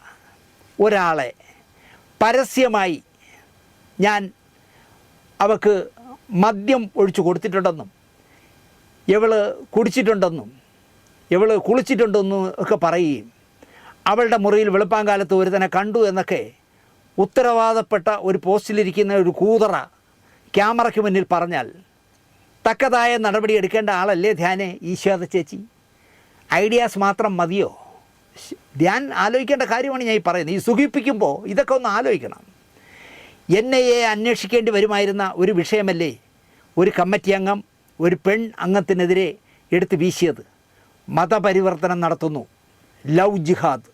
A: ഒരാളെ പരസ്യമായി ഞാൻ അവൾക്ക് മദ്യം ഒഴിച്ചു കൊടുത്തിട്ടുണ്ടെന്നും ഇവൾ കുടിച്ചിട്ടുണ്ടെന്നും ഇവൾ കുളിച്ചിട്ടുണ്ടെന്ന് ഒക്കെ പറയുകയും അവളുടെ മുറിയിൽ വെളുപ്പാങ്കാലത്ത് ഒരുത്തനെ കണ്ടു എന്നൊക്കെ ഉത്തരവാദപ്പെട്ട ഒരു പോസ്റ്റിലിരിക്കുന്ന ഒരു കൂതറ ക്യാമറയ്ക്ക് മുന്നിൽ പറഞ്ഞാൽ തക്കതായ നടപടി എടുക്കേണ്ട ആളല്ലേ ധ്യാനെ ഈ ശ്വേത ചേച്ചി? ഐഡിയാസ് മാത്രം മതിയോ? ധ്യാൻ ആലോചിക്കേണ്ട കാര്യമാണ് ഞാൻ ഈ പറയുന്നത്. ഈ സുഖിപ്പിക്കുമ്പോൾ ഇതൊക്കെ ഒന്ന് ആലോചിക്കണം. എന്നെ അന്വേഷിക്കേണ്ടി വരുമായിരുന്ന ഒരു വിഷയമല്ലേ ഒരു കമ്മിറ്റി അംഗം ഒരു പെൺ അംഗത്തിനെതിരെ എടുത്ത് വീശിയത്? മതപരിവർത്തനം നടത്തുന്നു, ലവ് ജിഹാദ്.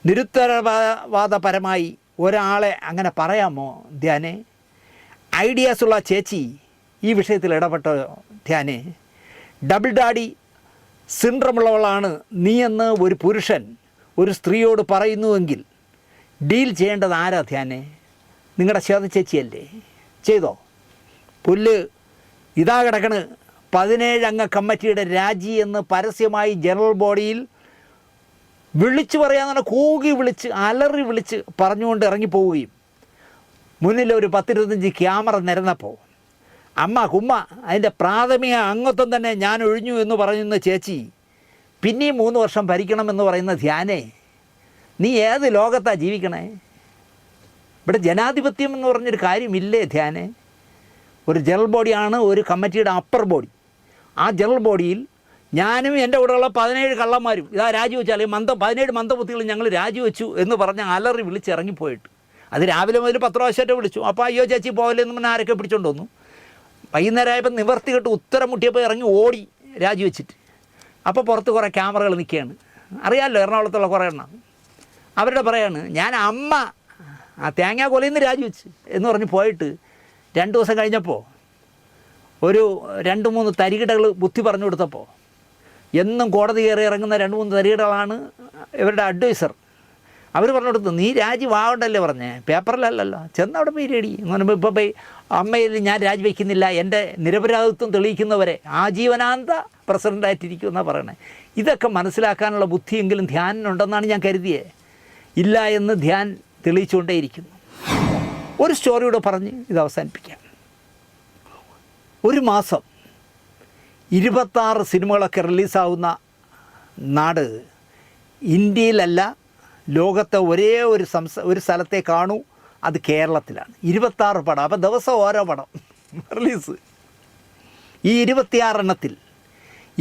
A: നിരുത്തരവാദപരമായി ഒരാളെ അങ്ങനെ പറയാമോ ധ്യാനെ? ഐഡിയാസുള്ള ചേച്ചി ഈ വിഷയത്തിൽ ഇടപെട്ടോ ധ്യാനെ? ഡബിൾ ഡാഡി സിൻഡ്രമുള്ളവളാണ് നീയെന്ന് ഒരു പുരുഷൻ ഒരു സ്ത്രീയോട് പറയുന്നുവെങ്കിൽ ഡീൽ ചെയ്യേണ്ടത് ആരാ ധ്യാനെ? നിങ്ങളുടെ ശ്വേത ചേച്ചിയല്ലേ? ചെയ്തോ? പുല്ല് ഇതാ കിടക്കണ് 17 അംഗ കമ്മിറ്റിയുടെ രാജി എന്ന് പരസ്യമായി ജനറൽ ബോഡിയിൽ വിളിച്ചു പറയാൻ കൂകി വിളിച്ച് അലറി വിളിച്ച് പറഞ്ഞുകൊണ്ട് ഇറങ്ങിപ്പോവുകയും മുന്നിൽ ഒരു 10-25 ക്യാമറ നിരന്നപ്പോൾ അമ്മ കുമ്മ അതിൻ്റെ പ്രാഥമിക അംഗത്വം തന്നെ ഞാൻ ഒഴിഞ്ഞു എന്ന് പറയുന്ന ചേച്ചി പിന്നെയും 3 വർഷം ഭരിക്കണമെന്ന് പറയുന്ന ധ്യാനെ, നീ ഏത് ലോകത്താണ് ജീവിക്കണേ? ഇവിടെ ജനാധിപത്യം എന്ന് പറഞ്ഞൊരു കാര്യമില്ലേ ധ്യാനെ? ഒരു ജനറൽ ബോഡിയാണ് ഒരു കമ്മിറ്റിയുടെ അപ്പർ ബോഡി. ആ ജനറൽ ബോഡിയിൽ ഞാനും എൻ്റെ കൂടെയുള്ള 17 കള്ളന്മാരും ഇതാ രാജിവെച്ചാൽ 17 മന്ദബുദ്ധികളും ഞങ്ങൾ രാജിവെച്ചു എന്ന് പറഞ്ഞ് അലറി വിളിച്ചിറങ്ങിപ്പോയിട്ട് അത് രാവിലെ മുതൽ 10 പ്രാവശ്യമായിട്ട് വിളിച്ചു. അപ്പോൾ അയ്യോ ചേച്ചി പോകലെന്ന് പറഞ്ഞാൽ ആരൊക്കെ പിടിച്ചോണ്ട് വന്നു. വൈകുന്നേരമായപ്പോൾ നിവർത്തി കെട്ട് ഉത്തരം മുട്ടിയപ്പോൾ ഇറങ്ങി ഓടി രാജിവെച്ചിട്ട്. അപ്പോൾ പുറത്ത് കുറേ ക്യാമറകൾ നിൽക്കുകയാണ്. അറിയാമല്ലോ എറണാകുളത്തുള്ള കുറേ എണ്ണം. അവരുടെ പറയാണ് ഞാൻ അമ്മ ആ തേങ്ങാ കൊലയിൽ നിന്ന് രാജിവെച്ച് എന്ന് പറഞ്ഞ് പോയിട്ട് 2 ദിവസം കഴിഞ്ഞപ്പോൾ ഒരു 2-3 തരികിടകൾ ബുദ്ധി പറഞ്ഞു കൊടുത്തപ്പോൾ എന്നും കോടതി കയറി ഇറങ്ങുന്ന 2-3 തരികിടകളാണ് ഇവരുടെ അഡ്വൈസർ. അവർ പറഞ്ഞു കൊടുത്തു നീ രാജി വാവണ്ടല്ലേ പറഞ്ഞേ, പേപ്പറിലല്ലല്ലോ, ചെന്നവിടെ പോയി റെഡി എന്ന് പറയുമ്പോൾ ഇപ്പോൾ പോയി അമ്മയിൽ ഞാൻ രാജിവെക്കുന്നില്ല, എൻ്റെ നിരപരാധിത്വം തെളിയിക്കുന്നവരെ ആജീവനാന്ത പ്രസിഡൻ്റായിട്ടിരിക്കും എന്നാണ് പറയണേ. ഇതൊക്കെ മനസ്സിലാക്കാനുള്ള ബുദ്ധിയെങ്കിലും ധ്യാനിനുണ്ടെന്നാണ് ഞാൻ കരുതിയത്. ഇല്ല എന്ന് ധ്യാൻ തെളിയിച്ചുകൊണ്ടേയിരിക്കുന്നു. ഒരു സ്റ്റോറിയോട് പറഞ്ഞ് ഇത് അവസാനിപ്പിക്കാം. ഒരു മാസം 26 സിനിമകളൊക്കെ റിലീസാവുന്ന നാട് ഇന്ത്യയിലല്ല, ലോകത്തെ ഒരേ ഒരു സ്ഥലത്തെ കാണൂ, അത് കേരളത്തിലാണ്. 26 പടം. അപ്പോൾ ദിവസം ഓരോ പടം റിലീസ്. ഈ 26 എണ്ണത്തിൽ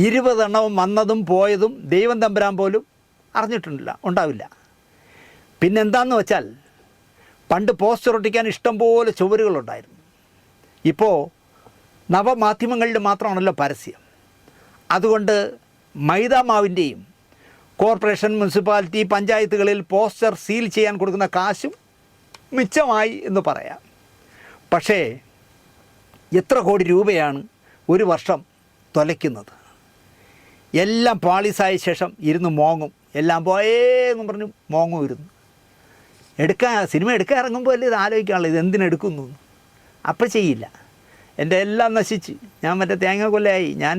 A: 20 എണ്ണവും വന്നതും പോയതും ദൈവം തമ്പുരാൻ പോലും ഉണ്ടാവില്ല. പിന്നെന്താന്ന് വെച്ചാൽ പണ്ട് പോസ്റ്റർ ഒട്ടിക്കാൻ ഇഷ്ടംപോലെ ചുവരുകളുണ്ടായിരുന്നു. ഇപ്പോൾ നവമാധ്യമങ്ങളിൽ മാത്രമാണല്ലോ പരസ്യം. അതുകൊണ്ട് മൈദാമാവിൻ്റെയും കോർപ്പറേഷൻ, മുനിസിപ്പാലിറ്റി, പഞ്ചായത്തുകളിൽ പോസ്റ്റർ സീൽ ചെയ്യാൻ കൊടുക്കുന്ന കാശും മിച്ചമായി എന്ന് പറയാം. പക്ഷേ എത്ര കോടി രൂപയാണ് ഒരു വർഷം തൊലയ്ക്കുന്നത്? എല്ലാം പാളിസായ ശേഷം ഇരുന്ന് മോങ്ങും. എല്ലാം പോയേന്നും പറഞ്ഞ് മോങ്ങും ഇരുന്നു. സിനിമ എടുക്കാൻ ഇറങ്ങുമ്പോൾ അല്ലേ ഇത് ആലോചിക്കാനുള്ളത്, ഇത് എന്തിനെടുക്കുന്നു? അപ്പോൾ ചെയ്യില്ല. എൻ്റെ എല്ലാം നശിച്ച് ഞാൻ മറ്റേ തേങ്ങ കൊല്ലയായി, ഞാൻ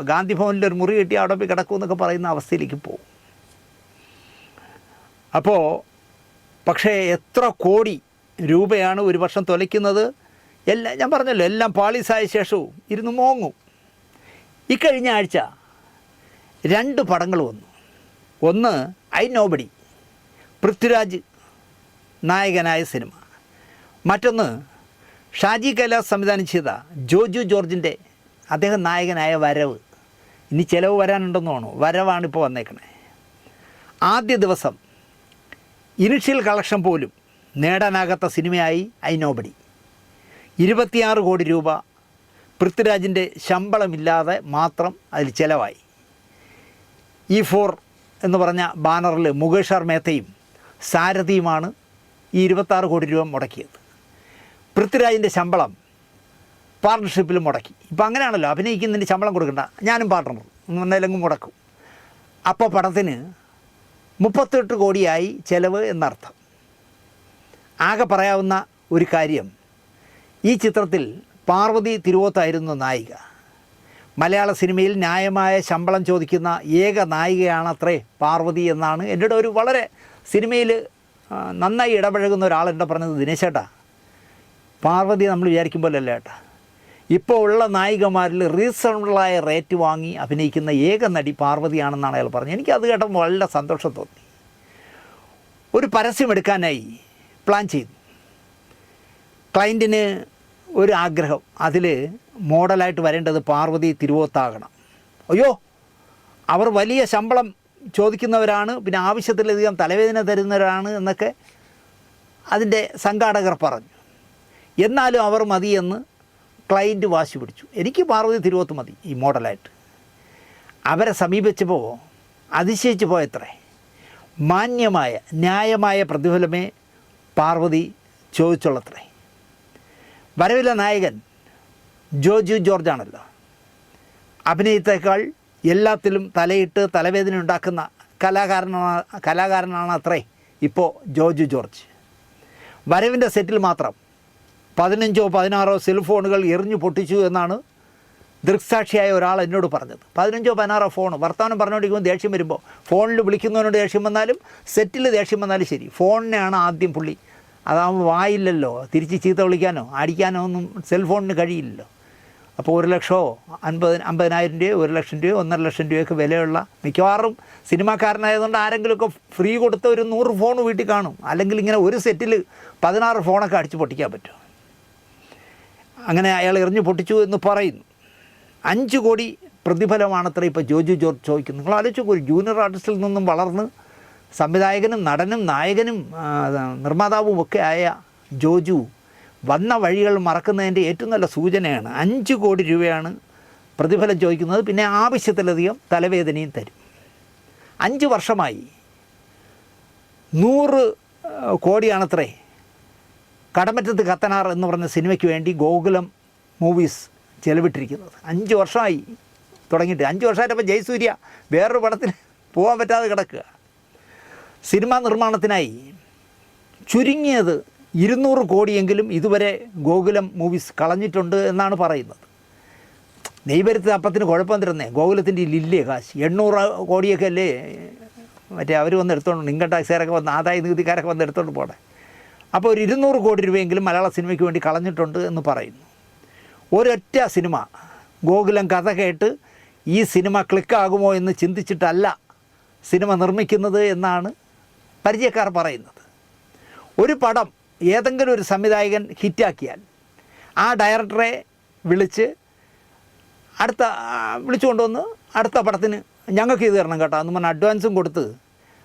A: ഗാന്ധി ഭവനിലൊരു മുറി കിട്ടി അവിടെ പോയി കിടക്കുമെന്നൊക്കെ പറയുന്ന അവസ്ഥയിലേക്ക് പോകും. അപ്പോൾ പക്ഷേ എത്ര കോടി രൂപയാണ് ഒരു വർഷം തൊലയ്ക്കുന്നത്? എല്ലാം ഞാൻ പറഞ്ഞല്ലോ, എല്ലാം പാളിസായ ശേഷവും ഇരുന്ന് മോങ്ങും. ഇക്കഴിഞ്ഞ ആഴ്ച 2 പടങ്ങൾ വന്നു. ഒന്ന് ഐ നോബഡി, പൃഥ്വിരാജ് നായകനായ സിനിമ. മറ്റൊന്ന് ഷാജി കൈലാസ് സംവിധാനം ചെയ്ത ജോജു ജോർജിൻ്റെ അദ്ദേഹം നായകനായ വരവ്. ഇനി ചിലവ് വരാനുണ്ടെന്ന് തോന്നുന്നു. വരവാണിപ്പോൾ വന്നേക്കണേ. ആദ്യ ദിവസം ഇനിഷ്യൽ കളക്ഷൻ പോലും നേടാനാകാത്ത സിനിമയായി ഐ നോബഡി. 26 കോടി രൂപ പൃഥ്വിരാജിൻ്റെ ശമ്പളമില്ലാതെ മാത്രം അതിൽ ചിലവായി. E4 എന്ന് പറഞ്ഞ ബാനറിൽ മുകേഷ് ആർ മേത്തയും സാരഥിയുമാണ് ഈ 26 കോടി രൂപ മുടക്കിയത്. പൃഥ്വിരാജിൻ്റെ ശമ്പളം പാർട്ണർഷിപ്പിൽ മുടക്കി. ഇപ്പം അങ്ങനെയാണല്ലോ, അഭിനയിക്കുന്നതിന് ശമ്പളം കൊടുക്കണ്ട, ഞാനും പാർട്ണർ ഒന്നിലെങ്കിലും മുടക്കും. അപ്പോൾ പടത്തിന് 38 കോടിയായി ചിലവ് എന്നർത്ഥം. ആകെ പറയാവുന്ന ഒരു കാര്യം, ഈ ചിത്രത്തിൽ പാർവതി തിരുവോത്തായിരുന്നു നായിക. മലയാള സിനിമയിൽ ന്യായമായ ശമ്പളം ചോദിക്കുന്ന ഏക നായികയാണത്രേ പാർവതി എന്നാണ് എൻ്റെ ഒരു വളരെ സിനിമയിൽ നന്നായി ഇടപഴകുന്ന ഒരാളെന്നെ പറഞ്ഞത്. ദിനേശേട്ടാ, പാർവതി നമ്മൾ വിചാരിക്കുമ്പോഴല്ല ഏട്ടാ, ഇപ്പോൾ ഉള്ള നായികമാരിൽ റീസണബിളായ റേറ്റ് വാങ്ങി അഭിനയിക്കുന്ന ഏക നടി പാർവതിയാണെന്നാണ് അയാൾ പറഞ്ഞത്. എനിക്കത് കേട്ടപ്പോൾ വളരെ സന്തോഷം തോന്നി. ഒരു പരസ്യം എടുക്കാനായി പ്ലാൻ ചെയ്തു. ക്ലയൻറ്റിന് ഒരു ആഗ്രഹം, അതിൽ മോഡലായിട്ട് വരേണ്ടത് പാർവതി തിരുവോത്താകണം. അയ്യോ, അവർ വലിയ ശമ്പളം ചോദിക്കുന്നവരാണ്, പിന്നെ ആവശ്യത്തിലധികം തലവേദന തരുന്നവരാണ് എന്നൊക്കെ അതിൻ്റെ സംഘാടകർ പറഞ്ഞു. എന്നാലും അവർ മതിയെന്ന് ക്ലയൻറ്റ് വാശി പിടിച്ചു. എനിക്ക് പാർവതി തിരുവോത്ത് മതി ഈ മോഡലായിട്ട്. അവരെ സമീപിച്ചപ്പോൾ അതിശയിച്ചു പോയത്രേ. മാന്യമായ ന്യായമായ പ്രതിഫലമേ പാർവതി ചോദിച്ചുള്ളത്രേ. വരവിലെ നായകൻ ജോജു ജോർജാണല്ലോ. അഭിനയത്തേക്കാൾ എല്ലാത്തിലും തലയിട്ട് തലവേദന ഉണ്ടാക്കുന്ന കലാകാരനാണ് അത്രേ ഇപ്പോൾ ജോജു ജോർജ്. വരവിൻ്റെ സെറ്റിൽ മാത്രം 15 or 16 സെൽ ഫോണുകൾ എറിഞ്ഞു പൊട്ടിച്ചു എന്നാണ് ദൃക്സാക്ഷിയായ ഒരാൾ എന്നോട് പറഞ്ഞത്. 15 or 16 ഫോൺ വർത്തമാനം പറഞ്ഞുകൊണ്ടിരിക്കുമ്പോൾ ദേഷ്യം വരുമ്പോൾ, ഫോണിൽ വിളിക്കുന്നവനോട് ദേഷ്യം വന്നാലും സെറ്റിൽ ദേഷ്യം വന്നാലും ശരി, ഫോണിനെയാണ് ആദ്യം പുള്ളി. അതാകുമ്പോൾ വായില്ലല്ലോ, തിരിച്ച് ചീത്ത വിളിക്കാനോ അടിക്കാനോ ഒന്നും സെൽഫോണിന് കഴിയില്ലല്ലോ. അപ്പോൾ 1 ലക്ഷമോ 50,000 രൂപയോ 1 ലക്ഷം രൂപയോ 1.5 ലക്ഷം രൂപയൊക്കെ വിലയുള്ള, മിക്കവാറും സിനിമാക്കാരനായതുകൊണ്ട് ആരെങ്കിലുമൊക്കെ ഫ്രീ കൊടുത്ത ഒരു 100 ഫോൺ വീട്ടിൽ കാണും. അല്ലെങ്കിൽ ഇങ്ങനെ ഒരു സെറ്റിൽ 16 ഫോണൊക്കെ അടിച്ച് പൊട്ടിക്കാൻ പറ്റും. അങ്ങനെ അയാൾ എറിഞ്ഞു പൊട്ടിച്ചു എന്ന് പറയുന്നു. 5 കോടി പ്രതിഫലമാണത്ര ഇപ്പോൾ ജോജു ജോർജ് ചോദിക്കുന്നത്. നിങ്ങൾ ആലോചിച്ചു, ഒരു ജൂനിയർ ആർട്ടിസ്റ്റിൽ നിന്നും വളർന്ന് സംവിധായകനും നടനും നായകനും നിർമ്മാതാവും ഒക്കെ ആയ ജോജു വന്ന വഴികൾ മറക്കുന്നതിൻ്റെ ഏറ്റവും നല്ല സൂചനയാണ്. 5 കോടി രൂപയാണ് പ്രതിഫലം ചോദിക്കുന്നത്. പിന്നെ ആവശ്യത്തിലധികം തലവേദനയും തരും. 5 വർഷമായി 100 കോടിയാണത്രേ കടമറ്റത്ത് കത്തനാർ എന്ന് പറഞ്ഞ സിനിമയ്ക്ക് വേണ്ടി ഗോകുലം മൂവീസ് ചെലവിട്ടിരിക്കുന്നത്. 5 വർഷമായി തുടങ്ങിയിട്ട്. 5 വർഷമായിട്ടപ്പോൾ ജയസൂര്യ വേറൊരു പടത്തിന് പോകാൻ പറ്റാതെ കിടക്കുക. സിനിമാ നിർമ്മാണത്തിനായി ചുരുങ്ങിയത് 200 കോടിയെങ്കിലും ഇതുവരെ ഗോകുലം മൂവീസ് കളഞ്ഞിട്ടുണ്ട് എന്നാണ് പറയുന്നത്. നെയ്ബരത്ത് അപ്പത്തിന് കുഴപ്പം തരുന്നേ, ഗോകുലത്തിൻ്റെ ഇല്ലേ കാശ് 800 കോടിയൊക്കെ അല്ലേ മറ്റേ അവർ വന്ന് എടുത്തോണ്ട്, ഇൻകം ടാക്സുകാരൊക്കെ വന്ന്, ആദായ നികുതിക്കാരൊക്കെ വന്ന് എടുത്തോണ്ട് പോടെ. അപ്പോൾ ഒരു 200 കോടി രൂപയെങ്കിലും മലയാള സിനിമയ്ക്ക് വേണ്ടി കളഞ്ഞിട്ടുണ്ട് എന്ന് പറയുന്നു. ഒരൊറ്റ സിനിമ ഗോകുലം കഥ കേട്ട് ഈ സിനിമ ക്ലിക്കാകുമോ എന്ന് ചിന്തിച്ചിട്ടല്ല സിനിമ നിർമ്മിക്കുന്നത് എന്നാണ് പരിചയക്കാർ പറയുന്നത്. ഒരു പടം ഏതെങ്കിലും ഒരു സംവിധായകൻ ഹിറ്റാക്കിയാൽ ആ ഡയറക്ടറെ വിളിച്ചു കൊണ്ടുവന്ന് അടുത്ത പടത്തിന് ഞങ്ങൾക്ക് ഇത് തരണം കേട്ടോ എന്ന് പറഞ്ഞ് അഡ്വാൻസും കൊടുത്ത്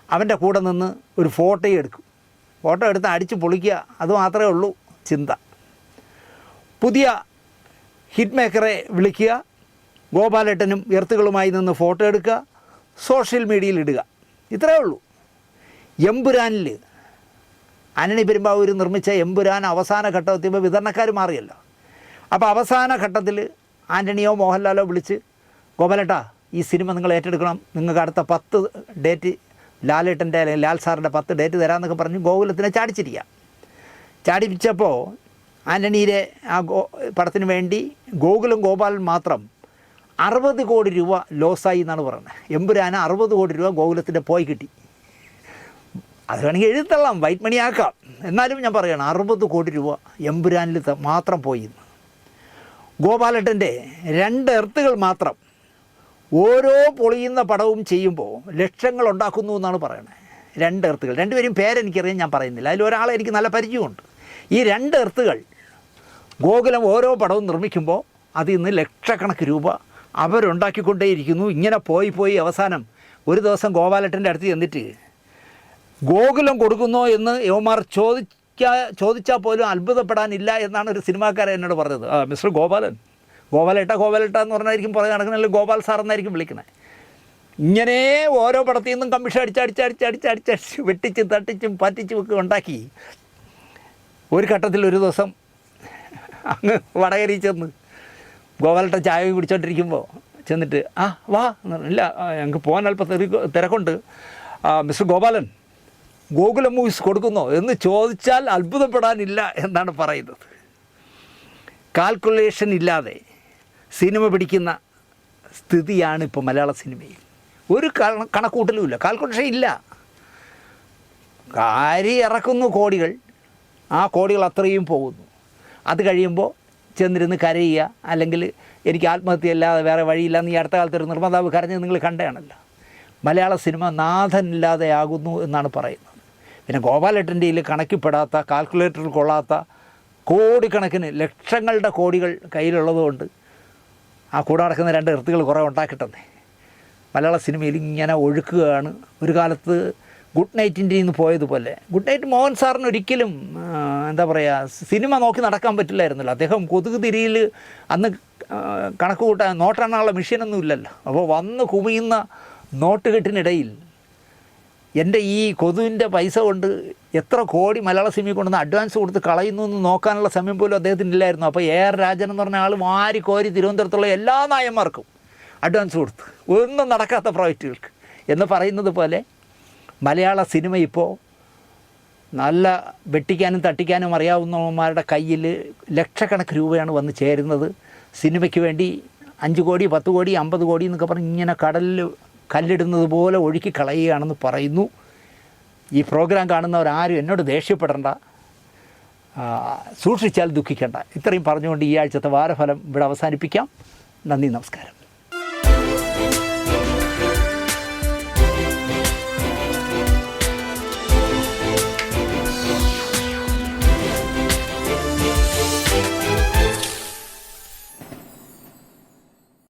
A: അവൻ്റെ കൂടെ നിന്ന് ഒരു ഫോട്ടോ എടുക്കും. ഫോട്ടോ എടുത്ത് അടിച്ച് പൊളിക്കുക, അതുമാത്രമേ ഉള്ളൂ ചിന്ത. പുതിയ ഹിറ്റ് മേക്കറെ വിളിക്കുക, ഗോപാലേട്ടനും എർത്തുകളുമായി നിന്ന് ഫോട്ടോ എടുക്കുക, സോഷ്യൽ മീഡിയയിൽ ഇടുക, ഇത്രയേ ഉള്ളൂ. എമ്പുരാനിൽ ആന്റണി പെരുമ്പാവൂർ നിർമ്മിച്ച എമ്പുരാൻ അവസാന ഘട്ടമെത്തിയപ്പോൾ വിതരണക്കാർ മാറിയല്ലോ. അപ്പോൾ അവസാന ഘട്ടത്തിൽ ആൻ്റണിയോ മോഹൻലാലോ വിളിച്ച്, ഗോപാലേട്ടാ ഈ സിനിമ നിങ്ങൾ ഏറ്റെടുക്കണം, നിങ്ങൾക്ക് അടുത്ത 10 ഡേറ്റ് ലാലേട്ടൻ്റെ അല്ലെങ്കിൽ ലാൽ സാറിൻ്റെ 10 ഡേറ്റ് തരാമെന്നൊക്കെ പറഞ്ഞ് ഗോകുലത്തിനെ ചാടിപ്പിച്ചപ്പോൾ ആൻ്റണിയുടെ ആ പടത്തിന് വേണ്ടി ഗോപാലൻ മാത്രം 60 കോടി രൂപ ലോസായി എന്നാണ് പറയുന്നത്. എമ്പുരാന് 60 കോടി രൂപ ഗോകുലത്തിൻ്റെ പോയി കിട്ടി. അത് വേണമെങ്കിൽ എഴുതള്ളാം, വൈറ്റ് മണി ആക്കാം. എന്നാലും ഞാൻ പറയുകയാണ്, 60 കോടി രൂപ എമ്പുരാനിൽ മാത്രം പോയി. ഗോപാലേട്ടൻ്റെ 2 എർത്തുകൾ മാത്രം ഓരോ പൊളിയുന്ന പടവും ചെയ്യുമ്പോൾ ലക്ഷങ്ങൾ ഉണ്ടാക്കുന്നു എന്നാണ് പറയുന്നത്. 2 എർത്തുകൾ, 2 പേരും പേരെനിക്കറിയാൻ ഞാൻ പറയുന്നില്ല, അതിലൊരാളെ എനിക്ക് നല്ല പരിചയമുണ്ട്. ഈ 2 എർത്തുകൾ ഗോകുലം ഓരോ പടവും നിർമ്മിക്കുമ്പോൾ അതിൽ നിന്ന് ലക്ഷക്കണക്കിന് രൂപ അവരുണ്ടാക്കിക്കൊണ്ടേയിരിക്കുന്നു. ഇങ്ങനെ പോയി അവസാനം ഒരു ദിവസം ഗോപാലേട്ടൻ്റെ അടുത്ത് ചെന്നിട്ട് ഗോകുലം കൊടുക്കുന്നോ എന്ന് യവന്മാർ ചോദിച്ചാൽ പോലും അത്ഭുതപ്പെടാനില്ല എന്നാണ് ഒരു സിനിമാക്കാരൻ എന്നോട് പറഞ്ഞത്. മിസ്റ്റർ ഗോപാലേട്ട എന്ന് പറഞ്ഞായിരിക്കും പുറകെ നടക്കുന്നതിൽ ഗോപാൽ സാർ എന്നായിരിക്കും വിളിക്കുന്നത്. ഇങ്ങനെ ഓരോ പടത്തിൽ നിന്നും കമ്മീഷൻ അടിച്ച് വെട്ടിച്ചും തട്ടിച്ചും പറ്റിച്ചും ഒക്കെ ഉണ്ടാക്കി ഒരു ഘട്ടത്തിൽ ഒരു ദിവസം അങ്ങ് വടകരി ചെന്ന് ഗോപാലേട്ടൻ ചായ കുടിച്ചോണ്ടിരിക്കുമ്പോൾ ചെന്നിട്ട് വാ ഇല്ല ഞങ്ങൾക്ക് പോകാൻ അല്പം തിരക്കുണ്ട്, മിസ്റ്റർ ഗോപാലൻ ഗോകുലം മൂവീസ് കൊടുക്കുന്നോ എന്ന് ചോദിച്ചാൽ അത്ഭുതപ്പെടാനില്ല എന്നാണ് പറയുന്നത്. കാൽക്കുലേഷൻ ഇല്ലാതെ സിനിമ പിടിക്കുന്ന സ്ഥിതിയാണ് ഇപ്പോൾ മലയാള സിനിമയിൽ. ഒരു കണക്കൂട്ടലുമില്ല, കാൽക്കുലേഷൻ ഇല്ല. ഇറക്കുന്നു കോടികൾ, ആ കോടികൾ അത്രയും പോകുന്നു. അത് കഴിയുമ്പോൾ ചെന്നിരുന്ന് കരയുക, അല്ലെങ്കിൽ എനിക്ക് ആത്മഹത്യയല്ലാതെ വേറെ വഴിയില്ലെന്ന് ഈ അടുത്ത കാലത്ത് ഒരു നിർമ്മാതാവ് കരഞ്ഞത് നിങ്ങൾ കണ്ടതാണല്ലോ. മലയാള സിനിമ നാഥനില്ലാതെയാകുന്നു എന്നാണ് പറയുന്നത്. പിന്നെ ഗോപാലേട്ടൻ്റെ കണക്കിൽപ്പെടാത്ത, കാൽക്കുലേറ്ററിൽ കൊള്ളാത്ത കോടിക്കണക്കിന് ലക്ഷങ്ങളുടെ കോടികൾ കയ്യിലുള്ളതുകൊണ്ട് ആ കൂടെ നടക്കുന്ന 2 കൃത്തുകൾ കുറേ ഉണ്ടാക്കിട്ടെന്നേ. മലയാള സിനിമയിൽ ഇങ്ങനെ ഒഴുക്കുകയാണ്. ഒരു കാലത്ത് ഗുഡ് നൈറ്റിൻ്റെ നിന്ന് പോയതുപോലെ. ഗുഡ് നൈറ്റ് മോഹൻ സാറിന് ഒരിക്കലും എന്താ പറയുക, സിനിമ നോക്കി നടക്കാൻ പറ്റില്ലായിരുന്നല്ലോ. അദ്ദേഹം കൊതുക് തിരിയിൽ അന്ന് കണക്ക് കൂട്ടാൻ നോട്ടെണ്ണാനുള്ള മെഷീനൊന്നും ഇല്ലല്ലോ. അപ്പോൾ വന്ന് കുമിയുന്ന നോട്ടുകെട്ടിനിടയിൽ എൻ്റെ ഈ കൊതുവിൻ്റെ പൈസ കൊണ്ട് എത്ര കോടി മലയാള സിനിമയിൽ കൊണ്ടുവന്ന് അഡ്വാൻസ് കൊടുത്ത് കളയുന്നു എന്ന് നോക്കാനുള്ള സമയം പോലും അദ്ദേഹത്തിന് ഇല്ലായിരുന്നു. അപ്പോൾ AR രാജൻ എന്ന് പറഞ്ഞ ആൾ വാരി കോരി തിരുവനന്തപുരത്തുള്ള എല്ലാ നായന്മാർക്കും അഡ്വാൻസ് കൊടുത്തു, ഒന്നും നടക്കാത്ത പ്രോജക്റ്റുകൾക്ക് എന്ന് പറയുന്നത് പോലെ മലയാള സിനിമ ഇപ്പോൾ നല്ല വെട്ടിക്കാനും തട്ടിക്കാനും അറിയാവുന്നവന്മാരുടെ കയ്യിൽ ലക്ഷക്കണക്കിന് രൂപയാണ് വന്ന് ചേരുന്നത്. സിനിമയ്ക്ക് വേണ്ടി 5 കോടി 10 കോടി 50 കോടി എന്നൊക്കെ പറഞ്ഞ് ഇങ്ങനെ കടലിൽ കല്ലിടുന്നത് പോലെ ഒഴുക്കി കളയുകയാണെന്ന് പറയുന്നു. ഈ പ്രോഗ്രാം കാണുന്നവരാരും എന്നോട് ദേഷ്യപ്പെടേണ്ട, സൂക്ഷിച്ചാൽ ദുഃഖിക്കേണ്ട. ഇത്രയും പറഞ്ഞുകൊണ്ട് ഈ ആഴ്ചത്തെ വാരഫലം ഇവിടെ അവസാനിപ്പിക്കാം. നന്ദി, നമസ്കാരം.